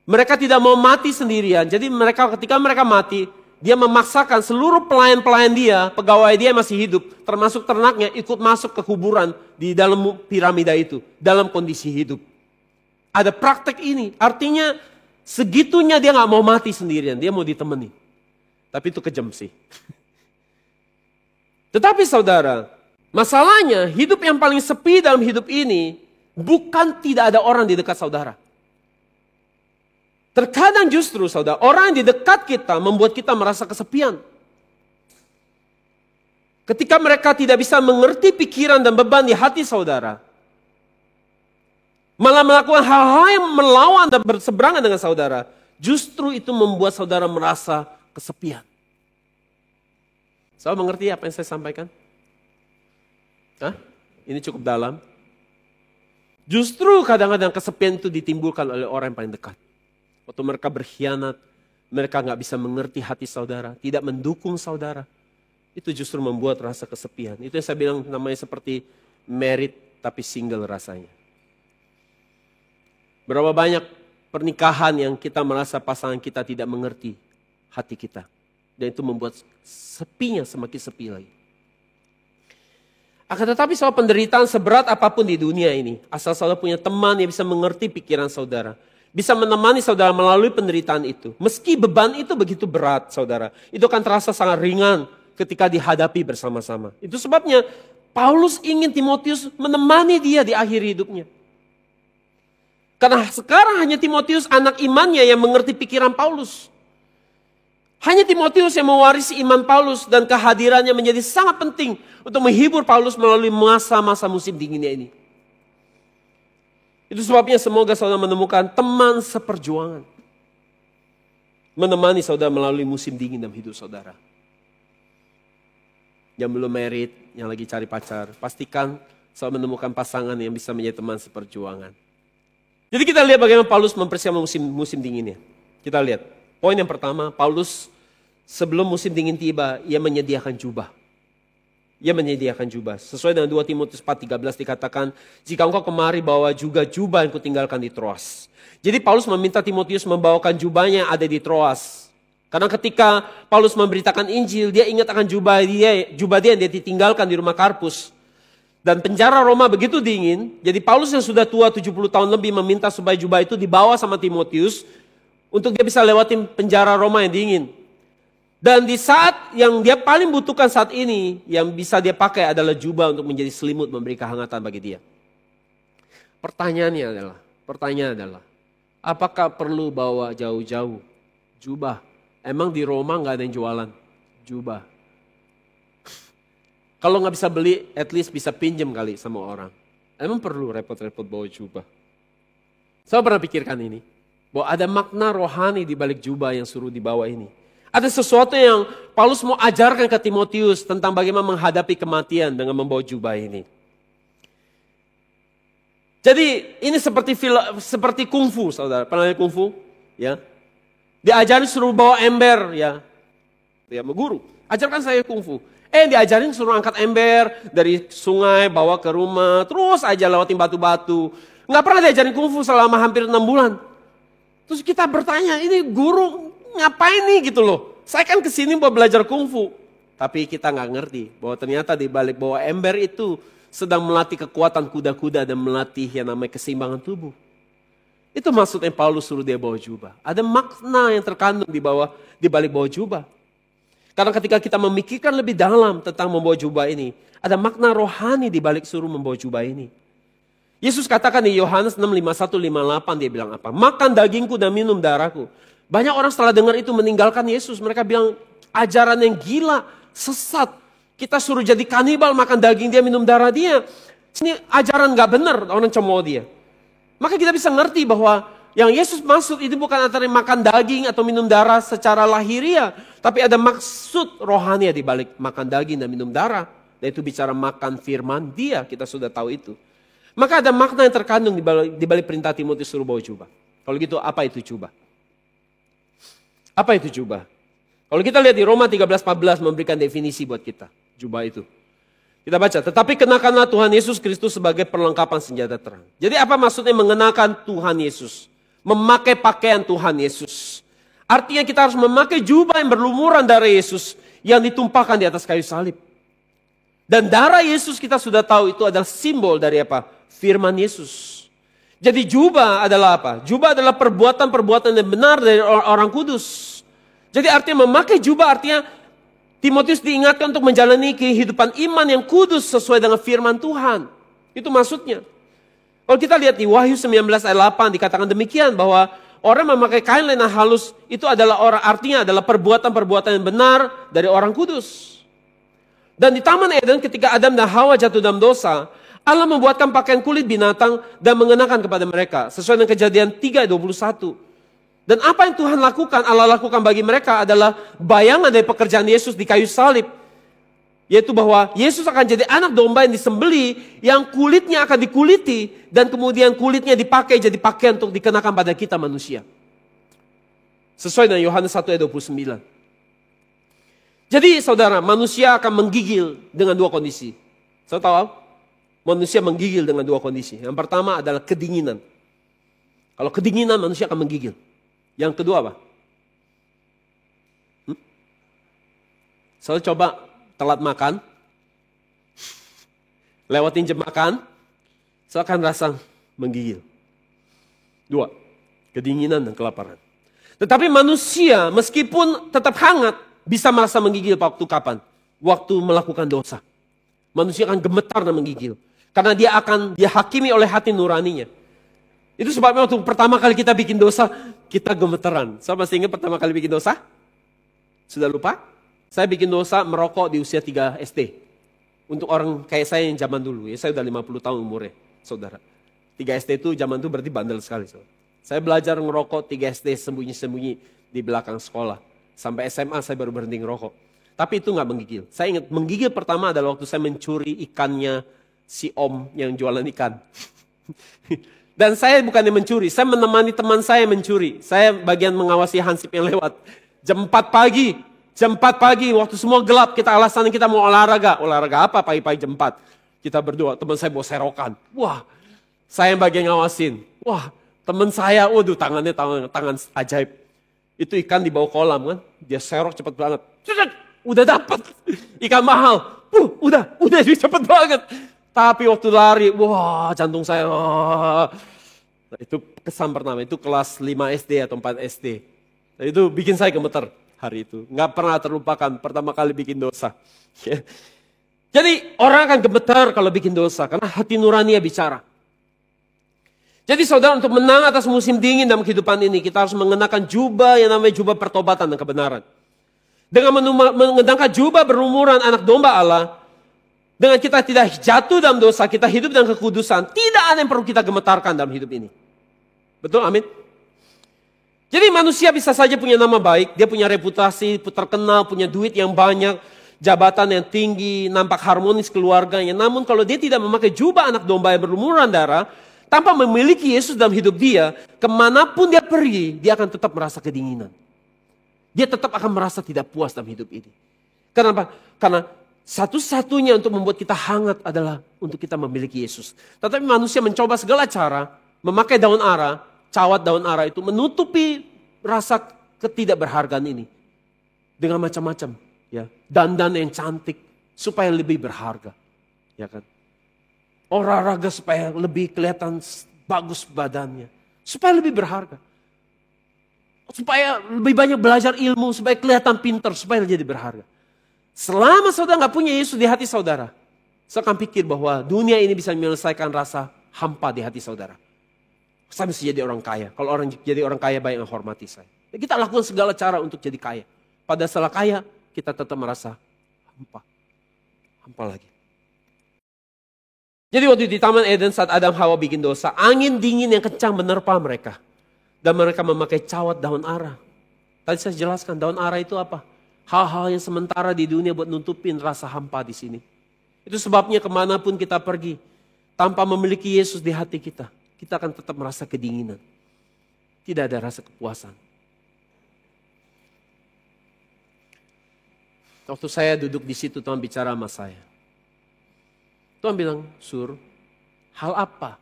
mereka tidak mau mati sendirian. Jadi ketika mereka mati, dia memaksakan seluruh pelayan-pelayan dia, pegawai dia yang masih hidup, termasuk ternaknya, ikut masuk ke kuburan di dalam piramida itu, dalam kondisi hidup. Ada praktek ini, artinya segitunya dia gak mau mati sendirian, dia mau ditemani. Tapi itu kejam sih. Tetapi saudara, masalahnya hidup yang paling sepi dalam hidup ini, bukan tidak ada orang di dekat saudara. Terkadang justru saudara, orang yang di dekat kita membuat kita merasa kesepian. Ketika mereka tidak bisa mengerti pikiran dan beban di hati saudara, malah melakukan hal-hal yang melawan dan berseberangan dengan saudara, justru itu membuat saudara merasa kesepian. Saudara mengerti apa yang saya sampaikan? Hah? Ini cukup dalam. Justru kadang-kadang kesepian itu ditimbulkan oleh orang yang paling dekat. Waktu mereka berkhianat, mereka gak bisa mengerti hati saudara, tidak mendukung saudara. Itu justru membuat rasa kesepian. Itu yang saya bilang namanya seperti married tapi single rasanya. Berapa banyak pernikahan yang kita merasa pasangan kita tidak mengerti hati kita. Dan itu membuat sepinya semakin sepi lagi. Akan tetapi soal penderitaan seberat apapun di dunia ini, asal saudara punya teman yang bisa mengerti pikiran saudara, bisa menemani saudara melalui penderitaan itu. Meski beban itu begitu berat saudara, itu akan terasa sangat ringan ketika dihadapi bersama-sama. Itu sebabnya Paulus ingin Timotius menemani dia di akhir hidupnya. Karena sekarang hanya Timotius anak imannya yang mengerti pikiran Paulus. Hanya Timotius yang mewarisi iman Paulus dan kehadirannya menjadi sangat penting untuk menghibur Paulus melalui masa-masa musim dinginnya ini. Itu sebabnya semoga saudara menemukan teman seperjuangan. Menemani saudara melalui musim dingin dalam hidup saudara. Yang belum married, yang lagi cari pacar, pastikan soal menemukan pasangan yang bisa menjadi teman seperjuangan. Jadi kita lihat bagaimana Paulus mempersiapkan musim dinginnya. Kita lihat, poin yang pertama, Paulus sebelum musim dingin tiba, ia menyediakan jubah. Ia menyediakan jubah. Sesuai dengan 2 Timotius 4:13 dikatakan, jika engkau kemari bawa juga jubah yang kutinggalkan di Troas. Jadi Paulus meminta Timotius membawakan jubahnya yang ada di Troas. Karena ketika Paulus memberitakan Injil, dia ingat akan jubah dia yang dia ditinggalkan di rumah Karpus. Dan penjara Roma begitu dingin, jadi Paulus yang sudah tua 70 tahun lebih meminta supaya jubah itu dibawa sama Timotius untuk dia bisa lewatin penjara Roma yang dingin. Dan di saat yang dia paling butuhkan saat ini, yang bisa dia pakai adalah jubah untuk menjadi selimut memberi kehangatan bagi dia. Pertanyaannya adalah, apakah perlu bawa jauh-jauh jubah? Emang di Roma nggak ada yang jualan jubah? Kalau nggak bisa beli, at least bisa pinjam kali sama orang. Emang perlu repot-repot bawa jubah? Saya pernah pikirkan ini, bahwa ada makna rohani di balik jubah yang suruh dibawa ini. Ada sesuatu yang Paulus mau ajarkan ke Timotius tentang bagaimana menghadapi kematian dengan membawa jubah ini. Jadi ini seperti kungfu, saudara. Pernah lihat kungfu? Ya. Diajarin suruh bawa ember, ya. Ya, guru, ajarkan saya kungfu. Diajarin suruh angkat ember dari sungai, bawa ke rumah, terus aja lewatin batu-batu. Nggak pernah diajarin kungfu selama hampir 6 bulan. Terus kita bertanya, ini guru ngapain nih gitu loh. Saya kan kesini buat belajar kungfu. Tapi kita nggak ngerti bahwa ternyata di balik bawa ember itu sedang melatih kekuatan kuda-kuda dan melatih yang namanya keseimbangan tubuh. Itu maksudnya Paulus suruh dia bawa jubah. Ada makna yang terkandung di balik bawa jubah. Karena ketika kita memikirkan lebih dalam tentang membawa jubah ini, ada makna rohani di balik suruh membawa jubah ini. Yesus katakan di Yohanes 6:51-58 dia bilang apa? Makan dagingku dan minum darahku. Banyak orang setelah dengar itu meninggalkan Yesus. Mereka bilang ajaran yang gila, sesat. Kita suruh jadi kanibal, makan daging dia, minum darah dia. Ini ajaran gak benar, orang cemooh dia. Maka kita bisa ngerti bahwa yang Yesus maksud itu bukan antara makan daging atau minum darah secara lahiriah. Tapi ada maksud rohani di balik makan daging dan minum darah. Yaitu bicara makan firman dia, kita sudah tahu itu. Maka ada makna yang terkandung di balik perintah Timotius suruh bawa jubah. Kalau gitu apa itu jubah? Apa itu jubah? Kalau kita lihat di Roma 13:14 memberikan definisi buat kita. Jubah itu. Kita baca, tetapi kenakanlah Tuhan Yesus Kristus sebagai perlengkapan senjata terang. Jadi apa maksudnya mengenakan Tuhan Yesus? Memakai pakaian Tuhan Yesus. Artinya kita harus memakai jubah yang berlumuran darah Yesus yang ditumpahkan di atas kayu salib. Dan darah Yesus kita sudah tahu itu adalah simbol dari apa? Firman Yesus. Jadi jubah adalah apa? Jubah adalah perbuatan-perbuatan yang benar dari orang kudus. Jadi artinya memakai jubah artinya Timotius diingatkan untuk menjalani kehidupan iman yang kudus sesuai dengan firman Tuhan. Itu maksudnya. Kalau kita lihat di Wahyu 19:8 dikatakan demikian bahwa orang memakai kain lena halus itu artinya adalah perbuatan-perbuatan yang benar dari orang kudus. Dan di Taman Eden ketika Adam dan Hawa jatuh dalam dosa, Allah membuatkan pakaian kulit binatang dan mengenakan kepada mereka. Sesuai dengan Kejadian 3:21. Dan apa yang Tuhan lakukan, Allah lakukan bagi mereka adalah bayangan dari pekerjaan Yesus di kayu salib. Yaitu bahwa Yesus akan jadi anak domba yang disembeli, yang kulitnya akan dikuliti, dan kemudian kulitnya dipakai jadi pakaian untuk dikenakan pada kita manusia. Sesuai dengan Yohanes 1:29. Jadi saudara, manusia akan menggigil dengan dua kondisi. Saya tahu, manusia menggigil dengan dua kondisi. Yang pertama adalah kedinginan. Kalau kedinginan manusia akan menggigil. Yang kedua apa? Saya coba telat makan, lewatin jam makan, saya akan rasa menggigil. Dua, kedinginan dan kelaparan. Tetapi manusia meskipun tetap hangat, bisa merasa menggigil waktu kapan? Waktu melakukan dosa. Manusia akan gemetar dan menggigil. Karena dia akan dihakimi oleh hati nuraninya. Itu sebabnya waktu pertama kali kita bikin dosa, kita gemeteran. Saya masih ingat pertama kali bikin dosa? Sudah lupa? Saya bikin dosa merokok di usia 3 SD. Untuk orang kayak saya yang zaman dulu, ya saya udah 50 tahun umurnya, saudara. 3 SD itu zaman itu berarti bandel sekali. Saudara. Saya belajar ngerokok 3 SD sembunyi-sembunyi di belakang sekolah. Sampai SMA saya baru berhenti ngerokok. Tapi itu gak menggigil. Saya ingat menggigil pertama adalah waktu saya mencuri ikannya si om yang jualan ikan. Dan saya bukannya mencuri, saya menemani teman saya mencuri. Saya bagian mengawasi hansip yang lewat. Jam 4 pagi, waktu semua gelap, kita alasan kita mau olahraga. Olahraga apa pagi-pagi jam 4? Kita berdua, teman saya bawa serokan. Wah, saya yang bagian ngawasin. Wah, teman saya, waduh tangan ajaib. Itu ikan di bawah kolam kan, dia serok cepat banget. Udah dapat ikan mahal. Udah cepet banget. Tapi waktu lari, wah jantung saya. Nah, itu kesan pertama, itu kelas 5 SD atau 4 SD. Nah, itu bikin saya gemeter hari itu. Nggak pernah terlupakan, pertama kali bikin dosa. Jadi orang akan gemetar kalau bikin dosa, karena hati nurani bicara. Jadi saudara, untuk menang atas musim dingin dalam kehidupan ini, kita harus mengenakan jubah yang namanya jubah pertobatan dan kebenaran. Dengan mengenakan jubah berlumuran anak domba Allah, dengan kita tidak jatuh dalam dosa, kita hidup dalam kekudusan, tidak ada yang perlu kita gemetarkan dalam hidup ini. Betul, amin? Jadi manusia bisa saja punya nama baik, dia punya reputasi, terkenal, punya duit yang banyak, jabatan yang tinggi, nampak harmonis keluarganya. Namun kalau dia tidak memakai jubah anak domba yang berlumuran darah, tanpa memiliki Yesus dalam hidup dia, kemanapun dia pergi, dia akan tetap merasa kedinginan. Dia tetap akan merasa tidak puas dalam hidup ini. Kenapa? Karena satu-satunya untuk membuat kita hangat adalah untuk kita memiliki Yesus. Tetapi manusia mencoba segala cara, memakai daun ara, cawat daun ara itu menutupi rasa ketidakberhargaan ini. Dengan macam-macam. Ya, dandan yang cantik supaya lebih berharga. Ya kan? Olahraga supaya lebih kelihatan bagus badannya. Supaya lebih berharga. Supaya lebih banyak belajar ilmu, supaya kelihatan pintar, supaya jadi berharga. Selama saudara gak punya Yesus di hati saudara, saya akan pikir bahwa dunia ini bisa menyelesaikan rasa hampa di hati saudara. Saya mesti jadi orang kaya. Kalau jadi orang kaya, banyak yang menghormati saya. Ya, kita lakukan segala cara untuk jadi kaya. Pada setelah kaya, kita tetap merasa hampa. Hampa lagi. Jadi waktu di Taman Eden saat Adam Hawa bikin dosa, angin dingin yang kencang menerpa mereka. Dan mereka memakai cawat daun ara. Tadi saya jelaskan daun ara itu apa? Hal-hal yang sementara di dunia buat nutupin rasa hampa di sini. Itu sebabnya kemanapun kita pergi, tanpa memiliki Yesus di hati kita, kita akan tetap merasa kedinginan. Tidak ada rasa kepuasan. Waktu saya duduk di situ, Tuhan bicara sama saya. Tuhan bilang, Sur, hal apa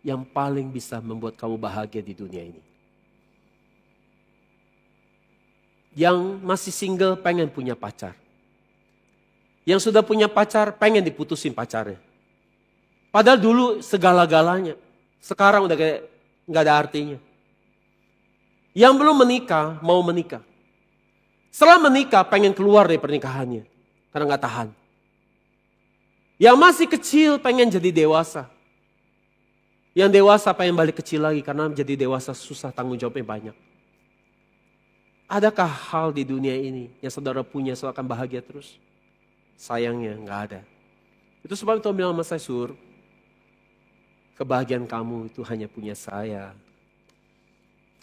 yang paling bisa membuat kamu bahagia di dunia ini? Yang masih single pengen punya pacar. Yang sudah punya pacar pengen diputusin pacarnya. Padahal dulu segala-galanya. Sekarang udah kayak gak ada artinya. Yang belum menikah, mau menikah. Setelah menikah pengen keluar dari pernikahannya. Karena gak tahan. Yang masih kecil pengen jadi dewasa. Yang dewasa pengen balik kecil lagi karena menjadi dewasa susah, tanggung jawabnya banyak. Adakah hal di dunia ini yang saudara punya saudara akan bahagia terus? Sayangnya gak ada. Itu sebab Tuhan bilang sama saya, Sur, kebahagiaan kamu itu hanya punya saya.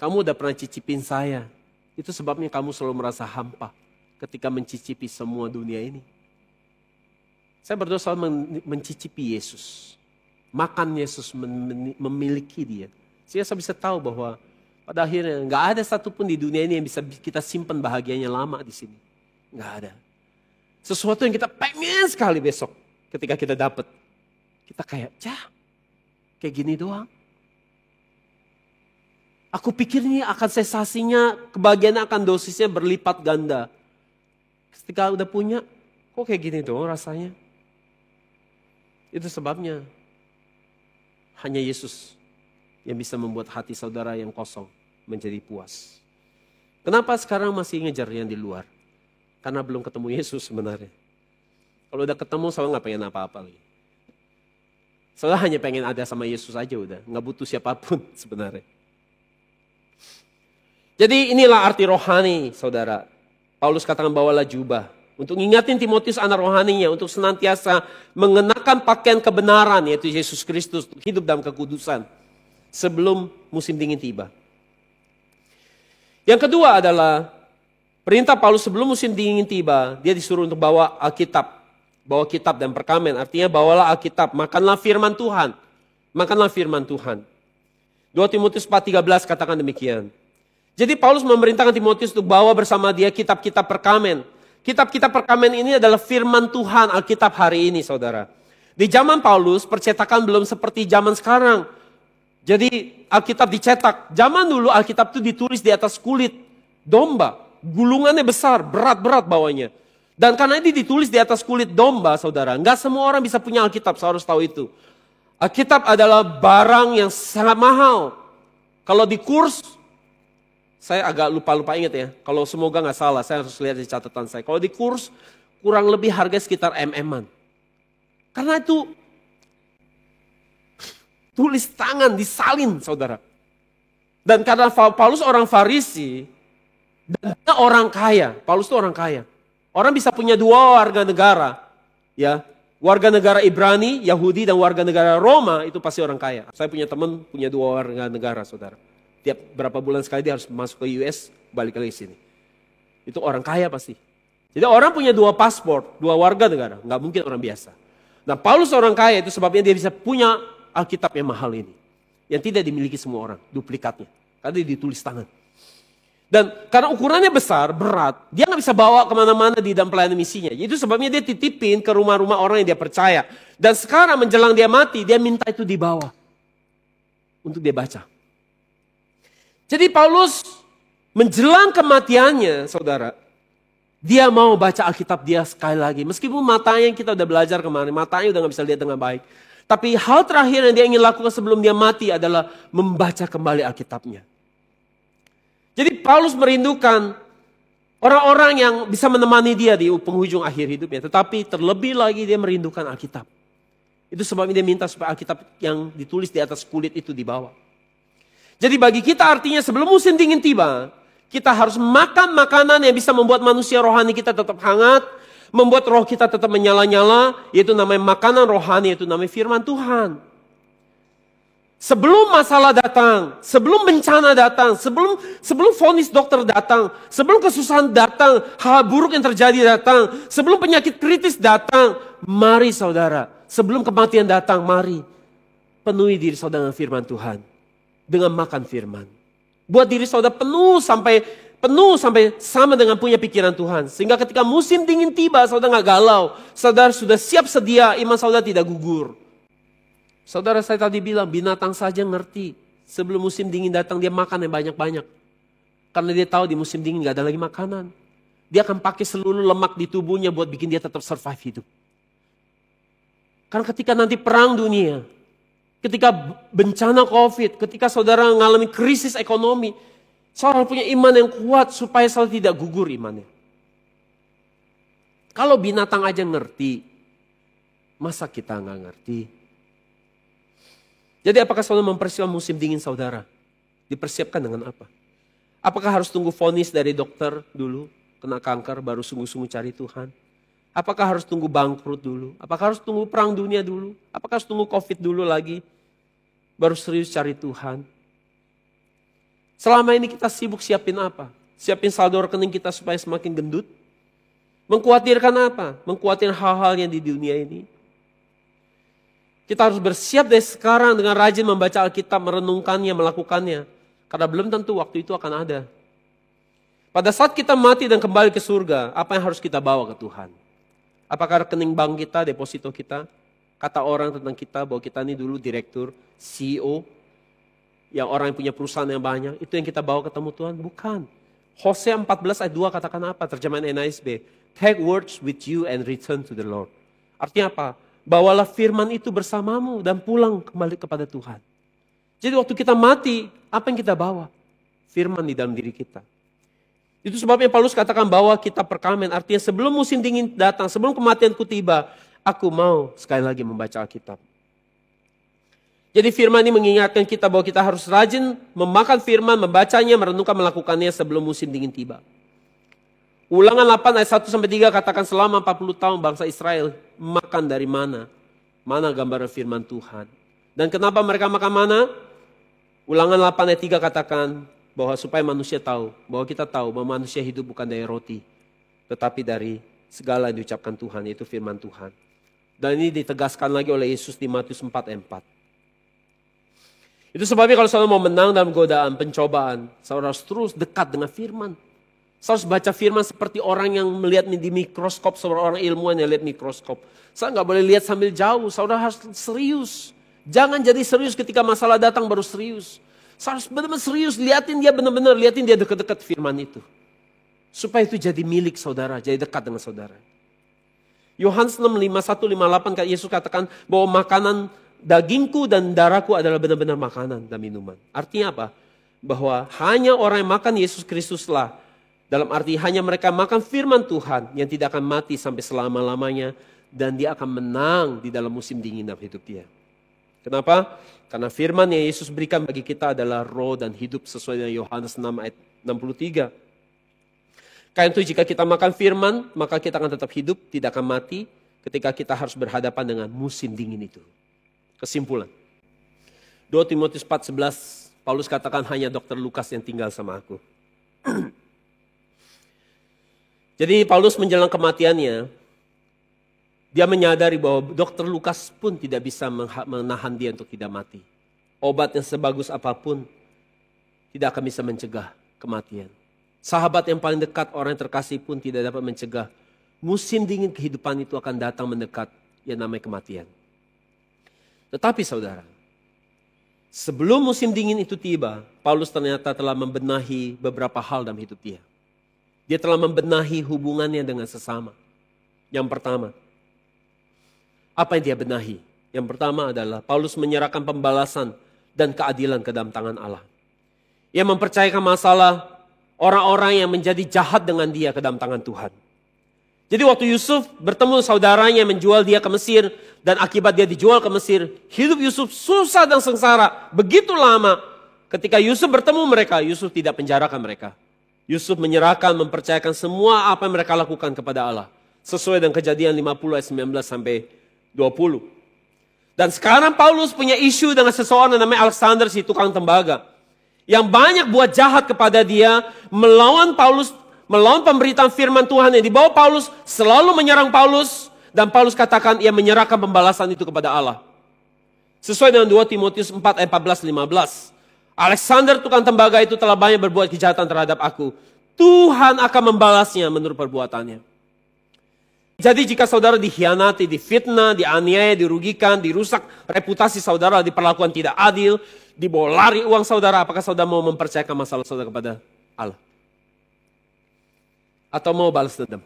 Kamu udah pernah cicipin saya. Itu sebabnya kamu selalu merasa hampa ketika mencicipi semua dunia ini. Saya berdoa selalu mencicipi Yesus. Makan Yesus, memiliki dia. Sehingga saya bisa tahu bahwa pada akhirnya gak ada satupun di dunia ini yang bisa kita simpan bahagianya lama di sini. Gak ada. Sesuatu yang kita pengen sekali besok ketika kita dapat. Kita kayak, kayak gini doang. Aku pikir ini akan sensasinya, kebahagiaan akan dosisnya berlipat ganda. Ketika udah punya, kok kayak gini doang rasanya? Itu sebabnya hanya Yesus yang bisa membuat hati saudara yang kosong menjadi puas. Kenapa sekarang masih ngejar yang di luar? Karena belum ketemu Yesus sebenarnya. Kalau udah ketemu, saudara gak pengen apa-apa lagi. Saudara hanya pengen ada sama Yesus aja udah. Gak butuh siapapun sebenarnya. Jadi inilah arti rohani saudara. Paulus katakan bawalah jubah. Untuk ngingatin Timotius anak rohaninya. Untuk senantiasa mengenakan pakaian kebenaran. Yaitu Yesus Kristus. Hidup dalam kekudusan. Sebelum musim dingin tiba. Yang kedua adalah perintah Paulus sebelum musim dingin tiba, dia disuruh untuk bawa Alkitab. Bawa kitab dan perkamen, artinya bawalah Alkitab, makanlah firman Tuhan. Makanlah firman Tuhan. 2 Timotius 4:13 katakan demikian. Jadi Paulus memerintahkan Timotius untuk bawa bersama dia kitab-kitab perkamen. Kitab-kitab perkamen ini adalah firman Tuhan, Alkitab hari ini, saudara. Di zaman Paulus, percetakan belum seperti zaman sekarang. Jadi Alkitab dicetak. Zaman dulu Alkitab itu ditulis di atas kulit domba. Gulungannya besar, berat-berat bawahnya. Dan karena ini ditulis di atas kulit domba, saudara. Enggak semua orang bisa punya Alkitab, saudara harus tahu itu. Alkitab adalah barang yang sangat mahal. Kalau di kurs, saya agak lupa ingat ya. Kalau semoga nggak salah, saya harus lihat di catatan saya. Kalau di kurs, kurang lebih harga sekitar MM-an. Karena itu, tulis tangan, disalin, saudara. Dan karena Paulus orang Farisi, dan dia orang kaya. Paulus itu orang kaya. Orang bisa punya dua warga negara, ya, warga negara Ibrani, Yahudi, dan warga negara Roma, itu pasti orang kaya. Saya punya teman punya dua warga negara, saudara. Tiap berapa bulan sekali dia harus masuk ke US, balik lagi sini. Itu orang kaya pasti. Jadi orang punya dua paspor, dua warga negara, nggak mungkin orang biasa. Nah Paulus orang kaya, itu sebabnya dia bisa punya Alkitab yang mahal ini. Yang tidak dimiliki semua orang, duplikatnya. Karena dia ditulis tangan. Dan karena ukurannya besar, berat, dia nggak bisa bawa kemana-mana di dalam pelayanan misinya. Itu sebabnya dia titipin ke rumah-rumah orang yang dia percaya. Dan sekarang menjelang dia mati, dia minta itu dibawa. Untuk dia baca. Jadi Paulus menjelang kematiannya, saudara, dia mau baca Alkitab dia sekali lagi. Meskipun matanya yang kita udah belajar kemarin, matanya udah gak bisa lihat dengan baik. Tapi hal terakhir yang dia ingin lakukan sebelum dia mati adalah membaca kembali Alkitabnya. Jadi Paulus merindukan orang-orang yang bisa menemani dia di penghujung akhir hidupnya. Tetapi terlebih lagi dia merindukan Alkitab. Itu sebabnya dia minta supaya Alkitab yang ditulis di atas kulit itu dibawa. Jadi bagi kita artinya sebelum musim dingin tiba, kita harus makan makanan yang bisa membuat manusia rohani kita tetap hangat, membuat roh kita tetap menyala-nyala, yaitu namanya makanan rohani, yaitu namanya firman Tuhan. Sebelum masalah datang, sebelum bencana datang, sebelum vonis dokter datang, sebelum kesusahan datang, hal buruk yang terjadi datang, sebelum penyakit kritis datang, mari saudara, sebelum kematian datang, mari penuhi diri saudara dengan firman Tuhan. Dengan makan firman. Buat diri saudara penuh sampai sama dengan punya pikiran Tuhan. Sehingga ketika musim dingin tiba, saudara gak galau. Saudara sudah siap sedia, iman saudara tidak gugur. Saudara saya tadi bilang, binatang saja ngerti. Sebelum musim dingin datang, dia makan yang banyak-banyak. Karena dia tahu di musim dingin gak ada lagi makanan. Dia akan pakai seluruh lemak di tubuhnya buat bikin dia tetap survive hidup. Karena ketika nanti perang dunia, ketika bencana COVID, ketika saudara mengalami krisis ekonomi, saudara punya iman yang kuat supaya saudara tidak gugur imannya. Kalau binatang aja ngerti, masa kita nggak ngerti? Jadi apakah saudara mempersiapkan musim dingin saudara? Dipersiapkan dengan apa? Apakah harus tunggu vonis dari dokter dulu, kena kanker baru sungguh-sungguh cari Tuhan? Apakah harus tunggu bangkrut dulu? Apakah harus tunggu perang dunia dulu? Apakah harus tunggu COVID dulu lagi? Baru serius cari Tuhan. Selama ini kita sibuk siapin apa? Siapin saldo rekening kita supaya semakin gendut? Mengkhawatirkan apa? Mengkhawatirkan hal-hal yang di dunia ini. Kita harus bersiap dari sekarang dengan rajin membaca Alkitab, merenungkannya, melakukannya. Karena belum tentu waktu itu akan ada. Pada saat kita mati dan kembali ke surga, apa yang harus kita bawa ke Tuhan? Apakah rekening bank kita, deposito kita? Kata orang tentang kita bahwa kita ini dulu direktur, CEO, yang orang yang punya perusahaan yang banyak, itu yang kita bawa ketemu Tuhan? Bukan. Hosea 14 ayat 2 katakan apa? Terjemahan NASB. Take words with you and return to the Lord. Artinya apa? Bawalah firman itu bersamamu dan pulang kembali kepada Tuhan. Jadi waktu kita mati, apa yang kita bawa? Firman di dalam diri kita. Itu sebabnya Paulus katakan bahwa kita perkamen. Artinya sebelum musim dingin datang, sebelum kematianku tiba, aku mau sekali lagi membaca Alkitab. Jadi firman ini mengingatkan kita bahwa kita harus rajin memakan firman, membacanya, merenungkan, melakukannya sebelum musim dingin tiba. Ulangan 8 ayat 1-3 katakan selama 40 tahun bangsa Israel makan dari mana? Mana gambaran firman Tuhan. Dan kenapa mereka makan mana? Ulangan 8 ayat 3 katakan bahwa supaya manusia tahu, bahwa kita tahu bahwa manusia hidup bukan dari roti, tetapi dari segala yang diucapkan Tuhan, yaitu firman Tuhan. Dan ini ditegaskan lagi oleh Yesus di Matius 4 ayat 4. Itu sebabnya kalau saudara mau menang dalam godaan, pencobaan, saudara harus terus dekat dengan firman. Saudara harus baca firman seperti orang yang melihat di mikroskop, seperti orang ilmuwan yang lihat mikroskop. Saudara nggak boleh lihat sambil jauh, saudara harus serius. Jangan jadi serius ketika masalah datang baru serius. Saudara harus benar-benar serius, liatin dia dekat-dekat firman itu. Supaya itu jadi milik saudara, jadi dekat dengan saudara. Yohanes 6, 51, 58, Yesus katakan bahwa makanan dagingku dan darahku adalah benar-benar makanan dan minuman. Artinya apa? Bahwa hanya orang yang makan Yesus Kristuslah. Dalam arti hanya mereka makan firman Tuhan yang tidak akan mati sampai selama-lamanya. Dan dia akan menang di dalam musim dingin dalam hidup dia. Kenapa? Karena firman yang Yesus berikan bagi kita adalah roh dan hidup sesuai dengan Yohanes 6 ayat 63. Karena itu jika kita makan firman, maka kita akan tetap hidup, tidak akan mati ketika kita harus berhadapan dengan musim dingin itu. Kesimpulan. 2 Timotius 4:11, Paulus katakan hanya Dr. Lukas yang tinggal sama aku. Jadi Paulus menjelang kematiannya, dia menyadari bahwa Dr. Lukas pun tidak bisa menahan dia untuk tidak mati. Obat yang sebagus apapun tidak akan bisa mencegah kematian. Sahabat yang paling dekat, orang yang terkasih pun tidak dapat mencegah. Musim dingin kehidupan itu akan datang mendekat, yang namanya kematian. Tetapi saudara, sebelum musim dingin itu tiba, Paulus ternyata telah membenahi beberapa hal dalam hidup dia. Dia telah membenahi hubungannya dengan sesama. Yang pertama, apa yang dia benahi? Yang pertama adalah Paulus menyerahkan pembalasan dan keadilan ke dalam tangan Allah. Ia mempercayakan masalah orang-orang yang menjadi jahat dengan dia ke dalam tangan Tuhan. Jadi waktu Yusuf bertemu saudaranya yang menjual dia ke Mesir, dan akibat dia dijual ke Mesir, hidup Yusuf susah dan sengsara. Begitu lama, ketika Yusuf bertemu mereka, Yusuf tidak penjarakan mereka. Yusuf menyerahkan, mempercayakan semua apa yang mereka lakukan kepada Allah. Sesuai dengan Kejadian 50 ayat 19 sampai 20. Dan sekarang Paulus punya isu dengan seseorang yang namanya Alexander, si tukang tembaga. Yang banyak buat jahat kepada dia, melawan Paulus, melawan pemberitaan firman Tuhan yang dibawa Paulus, selalu menyerang Paulus. Dan Paulus katakan ia menyerahkan pembalasan itu kepada Allah. Sesuai dengan 2 Timotius 4 ayat 14-15. Alexander tukang tembaga itu telah banyak berbuat kejahatan terhadap aku. Tuhan akan membalasnya menurut perbuatannya. Jadi jika saudara dikhianati, difitnah, dianiaya, dirugikan, dirusak reputasi saudara, diperlakukan tidak adil, dibawa lari uang saudara, apakah saudara mau mempercayakan masalah saudara kepada Allah? Atau mau balas dendam?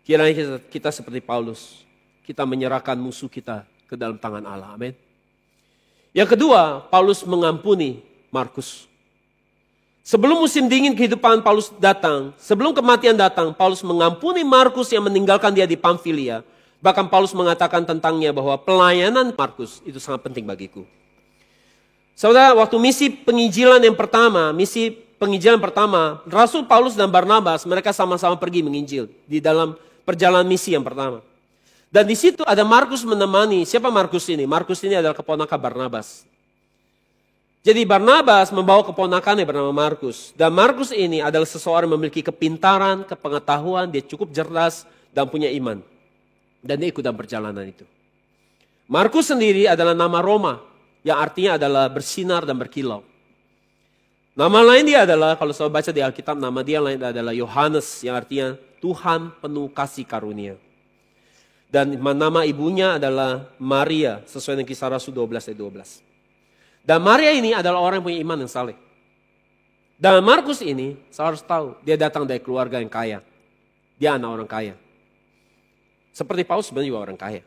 Kiranya kita seperti Paulus, kita menyerahkan musuh kita ke dalam tangan Allah. Amin. Yang kedua, Paulus mengampuni Markus. Sebelum musim dingin kehidupan Paulus datang, sebelum kematian datang, Paulus mengampuni Markus yang meninggalkan dia di Pamfilia. Bahkan Paulus mengatakan tentangnya bahwa pelayanan Markus itu sangat penting bagiku. Saudara, waktu misi penginjilan pertama, Rasul Paulus dan Barnabas, mereka sama-sama pergi menginjil di dalam perjalanan misi yang pertama. Dan di situ ada Markus menemani. Siapa Markus ini? Markus ini adalah keponakan Barnabas. Jadi Barnabas membawa keponakannya bernama Markus. Dan Markus ini adalah seseorang yang memiliki kepintaran, kepengetahuan, dia cukup cerdas dan punya iman. Dan dia ikut dalam perjalanan itu. Markus sendiri adalah nama Roma, yang artinya adalah bersinar dan berkilau. Nama lain dia adalah, kalau saya baca di Alkitab, nama dia lain adalah Yohanes, yang artinya Tuhan penuh kasih karunia. Dan nama ibunya adalah Maria, sesuai dengan Kisah Rasul 12 ayat 12. Dan Maria ini adalah orang yang punya iman yang saleh. Dan Markus ini, saya harus tahu, dia datang dari keluarga yang kaya. Dia anak orang kaya. Seperti Paulus sebenarnya juga orang kaya.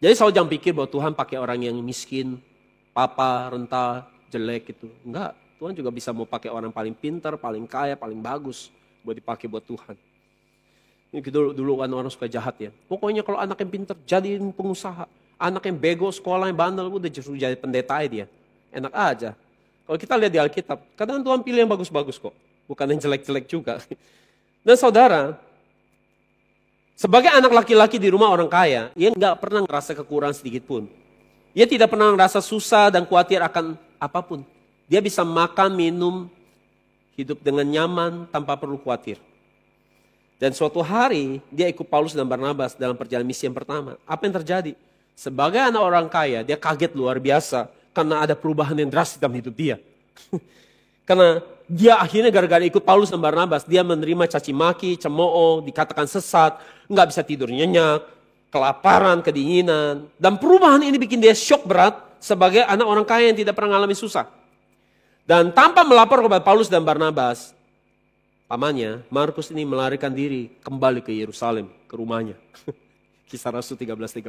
Jadi saya jangan pikir bahwa Tuhan pakai orang yang miskin, papa, renta, jelek gitu. Enggak, Tuhan juga bisa mau pakai orang paling pintar, paling kaya, paling bagus. Buat dipakai buat Tuhan. Ini dulu kan orang suka jahat ya. Pokoknya kalau anak yang pintar, jadiin pengusaha. Anak yang bego, sekolah yang bandel, udah justru jadi pendeta dia. Enak aja. Kalau kita lihat di Alkitab, kadang Tuhan pilih yang bagus-bagus kok. Bukan yang jelek-jelek juga. Dan saudara, sebagai anak laki-laki di rumah orang kaya, ia nggak pernah ngerasa kekurangan sedikit pun. Ia tidak pernah ngerasa susah dan khawatir akan apapun. Dia bisa makan, minum, hidup dengan nyaman tanpa perlu khawatir. Dan suatu hari dia ikut Paulus dan Barnabas dalam perjalanan misi yang pertama. Apa yang terjadi? Sebagai anak orang kaya, dia kaget luar biasa karena ada perubahan yang drastis dalam hidup dia. Karena dia akhirnya gara-gara ikut Paulus dan Barnabas, dia menerima caci maki, cemooh, dikatakan sesat, nggak bisa tidur nyenyak, kelaparan, kedinginan. Dan perubahan ini bikin dia syok berat sebagai anak orang kaya yang tidak pernah mengalami susah. Dan tanpa melapor kepada Paulus dan Barnabas, pamannya, Markus ini melarikan diri kembali ke Yerusalem, ke rumahnya. Kisah Rasul 13:13.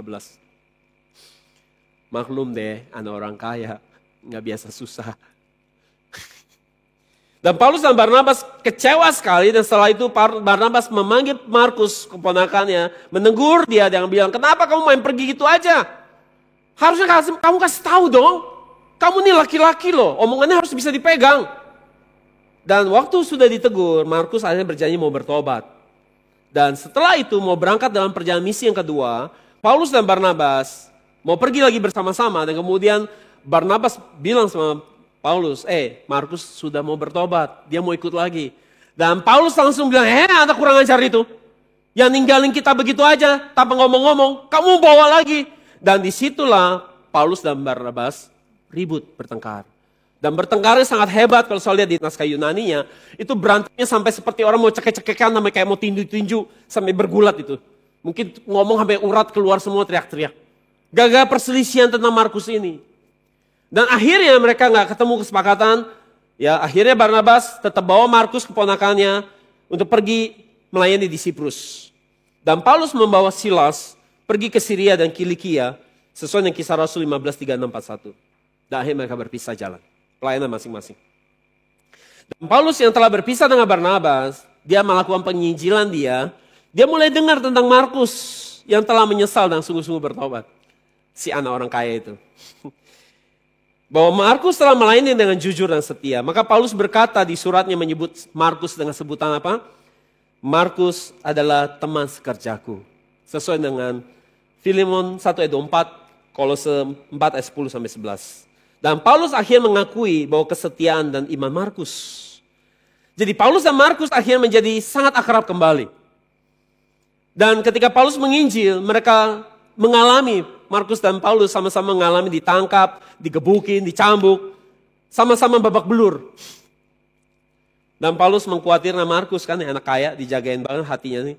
Maklum deh, anak orang kaya, nggak biasa susah. Dan Paulus dan Barnabas kecewa sekali, dan setelah itu Barnabas memanggil Markus, keponakannya, menegur dia dengan bilang, kenapa kamu main pergi gitu aja? Harusnya kamu kasih tahu dong, kamu nih laki-laki loh, omongannya harus bisa dipegang. Dan waktu sudah ditegur, Markus akhirnya berjanji mau bertobat. Dan setelah itu mau berangkat dalam perjalanan misi yang kedua, Paulus dan Barnabas mau pergi lagi bersama-sama. Dan kemudian Barnabas bilang sama Paulus, Markus sudah mau bertobat, dia mau ikut lagi. Dan Paulus langsung bilang, anak kurang ajar itu. Yang ninggalin kita begitu aja, tanpa ngomong-ngomong, kamu bawa lagi. Dan disitulah Paulus dan Barnabas ribut, bertengkar. Dan bertengkarnya sangat hebat kalau saya lihat di naskah Yunaninya. Itu berantemnya sampai seperti orang mau cekek-cekekan, sampai kayak mau tinju-tinju, sampai bergulat itu. Mungkin ngomong sampai urat keluar semua teriak-teriak. Gagal perselisihan tentang Markus ini. Dan akhirnya mereka nggak ketemu kesepakatan. Ya akhirnya Barnabas tetap bawa Markus keponakannya untuk pergi melayani di Siprus. Dan Paulus membawa Silas pergi ke Syria dan Kilikia sesuai dengan Kisah Rasul 15:36-41. Dan akhirnya mereka berpisah jalan. Pelayanan masing-masing. Dan Paulus yang telah berpisah dengan Barnabas, dia melakukan penginjilan dia mulai dengar tentang Markus yang telah menyesal dan sungguh-sungguh bertobat. Si anak orang kaya itu. Bahwa Markus telah melayani dengan jujur dan setia. Maka Paulus berkata di suratnya menyebut Markus dengan sebutan apa? Markus adalah teman sekerjaku. Sesuai dengan Filemon 1:4, Kolose 4:10-11. Dan Paulus akhirnya mengakui bahwa kesetiaan dan iman Markus. Jadi Paulus dan Markus akhirnya menjadi sangat akrab kembali. Dan ketika Paulus menginjil, mereka mengalami, Markus dan Paulus sama-sama mengalami ditangkap, digebukin, dicambuk, sama-sama babak belur. Dan Paulus mengkhawatirkan Markus kan, anak kaya, dijagain banget hatinya nih.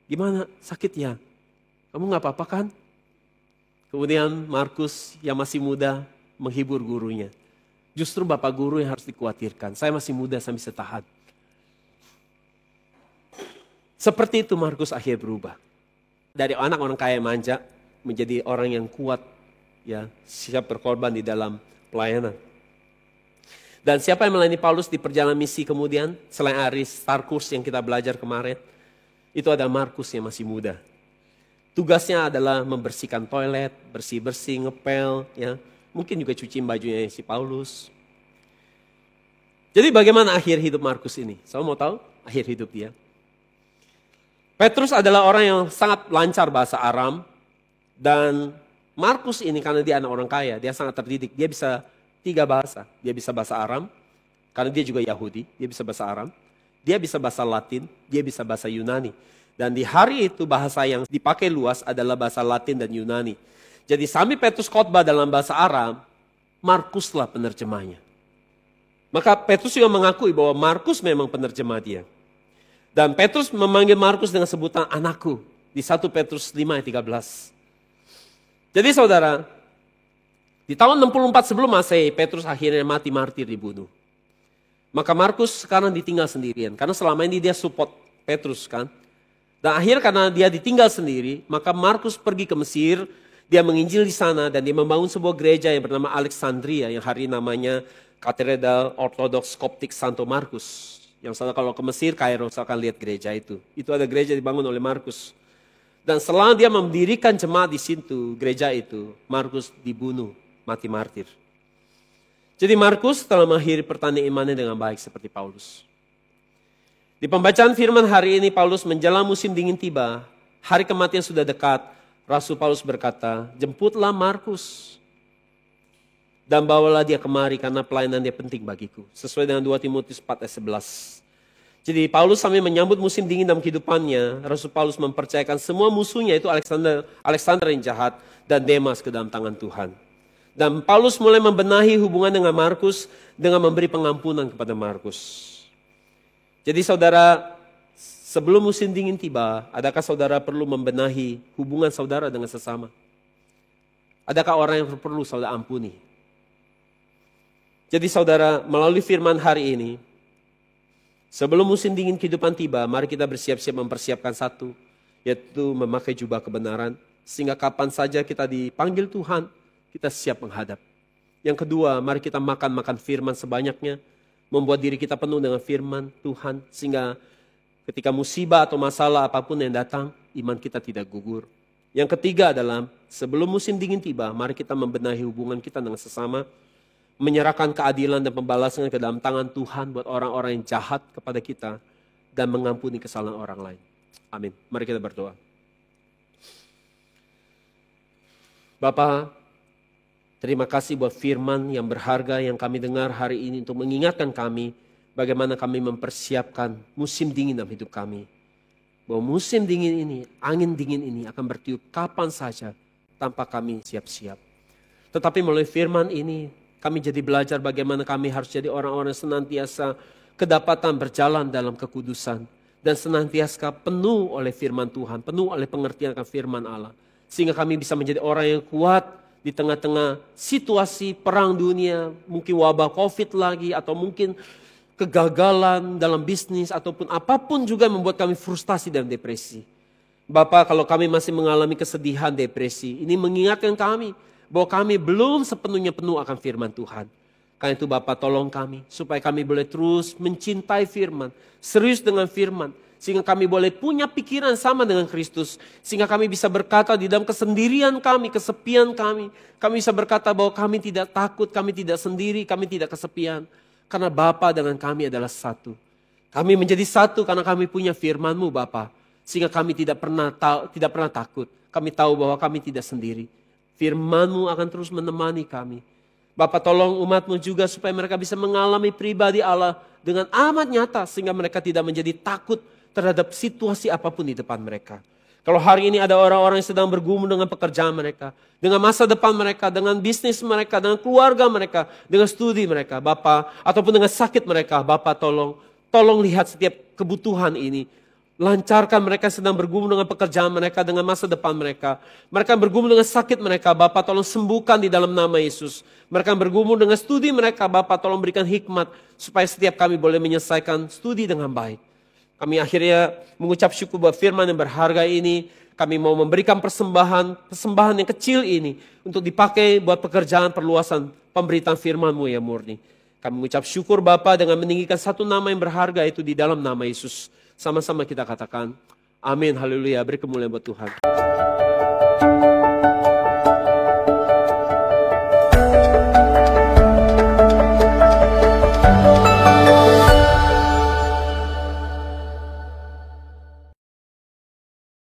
Gimana, sakit ya? Kamu gak apa-apa kan? Kemudian Markus yang masih muda, menghibur gurunya. Justru bapak guru yang harus dikhawatirkan. Saya masih muda, saya bisa tahan. Seperti itu Markus akhirnya berubah. Dari anak orang kaya manja, menjadi orang yang kuat, ya siap berkorban di dalam pelayanan. Dan siapa yang melayani Paulus di perjalanan misi kemudian, selain Aristarchus yang kita belajar kemarin, itu ada Markus yang masih muda. Tugasnya adalah membersihkan toilet, bersih-bersih, ngepel, ya. Mungkin juga cuciin bajunya si Paulus. Jadi bagaimana akhir hidup Markus ini? Saya mau tahu akhir hidup dia. Petrus adalah orang yang sangat lancar bahasa Aram. Dan Markus ini karena dia anak orang kaya, dia sangat terdidik. Dia bisa 3 bahasa. Dia bisa bahasa Aram, karena dia juga Yahudi, dia bisa bahasa Aram. Dia bisa bahasa Latin, dia bisa bahasa Yunani. Dan di hari itu bahasa yang dipakai luas adalah bahasa Latin dan Yunani. Jadi sambil Petrus khotbah dalam bahasa Aram, Markuslah penerjemahnya. Maka Petrus juga mengakui bahwa Markus memang penerjemah dia. Dan Petrus memanggil Markus dengan sebutan anakku di 1 Petrus 5:13. Jadi saudara, di tahun 64 sebelum Masehi, Petrus akhirnya mati martir dibunuh. Maka Markus sekarang ditinggal sendirian, karena selama ini dia support Petrus kan. Dan akhirnya karena dia ditinggal sendiri, maka Markus pergi ke Mesir. Dia menginjil di sana dan dia membangun sebuah gereja yang bernama Alexandria yang hari namanya Katedral Ortodoks Koptik Santo Markus. Yang saudara kalau ke Mesir, Kairo, saya akan lihat gereja itu. Itu ada gereja dibangun oleh Markus. Dan setelah dia mendirikan jemaat di situ, gereja itu, Markus dibunuh, mati martir. Jadi Markus telah mengakhiri pertandingan imannya dengan baik seperti Paulus. Di pembacaan firman hari ini, Paulus menjelang musim dingin tiba, hari kematian sudah dekat. Rasul Paulus berkata, jemputlah Markus dan bawalah dia kemari karena pelayanan dia penting bagiku. Sesuai dengan 2 Timotius 4:11. Jadi Paulus sambil menyambut musim dingin dalam kehidupannya, Rasul Paulus mempercayakan semua musuhnya itu Alexander yang jahat dan Demas ke dalam tangan Tuhan. Dan Paulus mulai membenahi hubungan dengan Markus dengan memberi pengampunan kepada Markus. Jadi saudara, sebelum musim dingin tiba, adakah saudara perlu membenahi hubungan saudara dengan sesama? Adakah orang yang perlu saudara ampuni? Jadi saudara, melalui firman hari ini, sebelum musim dingin kehidupan tiba, mari kita bersiap-siap mempersiapkan satu, yaitu memakai jubah kebenaran, sehingga kapan saja kita dipanggil Tuhan, kita siap menghadap. Yang kedua, mari kita makan firman sebanyaknya, membuat diri kita penuh dengan firman Tuhan, sehingga ketika musibah atau masalah apapun yang datang, iman kita tidak gugur. Yang ketiga adalah, sebelum musim dingin tiba, mari kita membenahi hubungan kita dengan sesama, menyerahkan keadilan dan pembalasan ke dalam tangan Tuhan buat orang-orang yang jahat kepada kita, dan mengampuni kesalahan orang lain. Amin. Mari kita berdoa. Bapa, terima kasih buat firman yang berharga yang kami dengar hari ini untuk mengingatkan kami bagaimana kami mempersiapkan musim dingin dalam hidup kami. Bahwa musim dingin ini, angin dingin ini akan bertiup kapan saja tanpa kami siap-siap. Tetapi melalui firman ini, kami jadi belajar bagaimana kami harus jadi orang-orang senantiasa kedapatan berjalan dalam kekudusan. Dan senantiasa penuh oleh firman Tuhan, penuh oleh pengertian akan firman Allah. Sehingga kami bisa menjadi orang yang kuat di tengah-tengah situasi perang dunia, mungkin wabah COVID lagi, atau mungkin kegagalan dalam bisnis, ataupun apapun juga membuat kami frustasi dan depresi. Bapak, kalau kami masih mengalami kesedihan, depresi, ini mengingatkan kami bahwa kami belum sepenuhnya penuh akan firman Tuhan. Karena itu Bapak tolong kami, supaya kami boleh terus mencintai firman, serius dengan firman, sehingga kami boleh punya pikiran sama dengan Kristus. Sehingga kami bisa berkata di dalam kesendirian kami, kesepian kami. Kami bisa berkata bahwa kami tidak takut, kami tidak sendiri, kami tidak kesepian. Karena Bapa dengan kami adalah satu. Kami menjadi satu karena kami punya firman-Mu Bapa. Sehingga kami tidak pernah takut. Kami tahu bahwa kami tidak sendiri. Firman-Mu akan terus menemani kami. Bapa tolong umat-Mu juga supaya mereka bisa mengalami pribadi Allah dengan amat nyata. Sehingga mereka tidak menjadi takut terhadap situasi apapun di depan mereka. Kalau hari ini ada orang-orang yang sedang bergumul dengan pekerjaan mereka, dengan masa depan mereka, dengan bisnis mereka, dengan keluarga mereka, dengan studi mereka, Bapa, ataupun dengan sakit mereka, Bapa tolong lihat setiap kebutuhan ini. Lancarkan mereka sedang bergumul dengan pekerjaan mereka, dengan masa depan mereka. Mereka bergumul dengan sakit mereka, Bapa tolong sembuhkan di dalam nama Yesus. Mereka bergumul dengan studi mereka, Bapa tolong berikan hikmat, supaya setiap kami boleh menyelesaikan studi dengan baik. Kami akhirnya mengucap syukur buat firman yang berharga ini. Kami mau memberikan persembahan yang kecil ini untuk dipakai buat pekerjaan perluasan pemberitaan firman-Mu yang murni. Kami mengucap syukur Bapa dengan meninggikan satu nama yang berharga itu di dalam nama Yesus. Sama-sama kita katakan, amin, haleluya, beri kemuliaan buat Tuhan.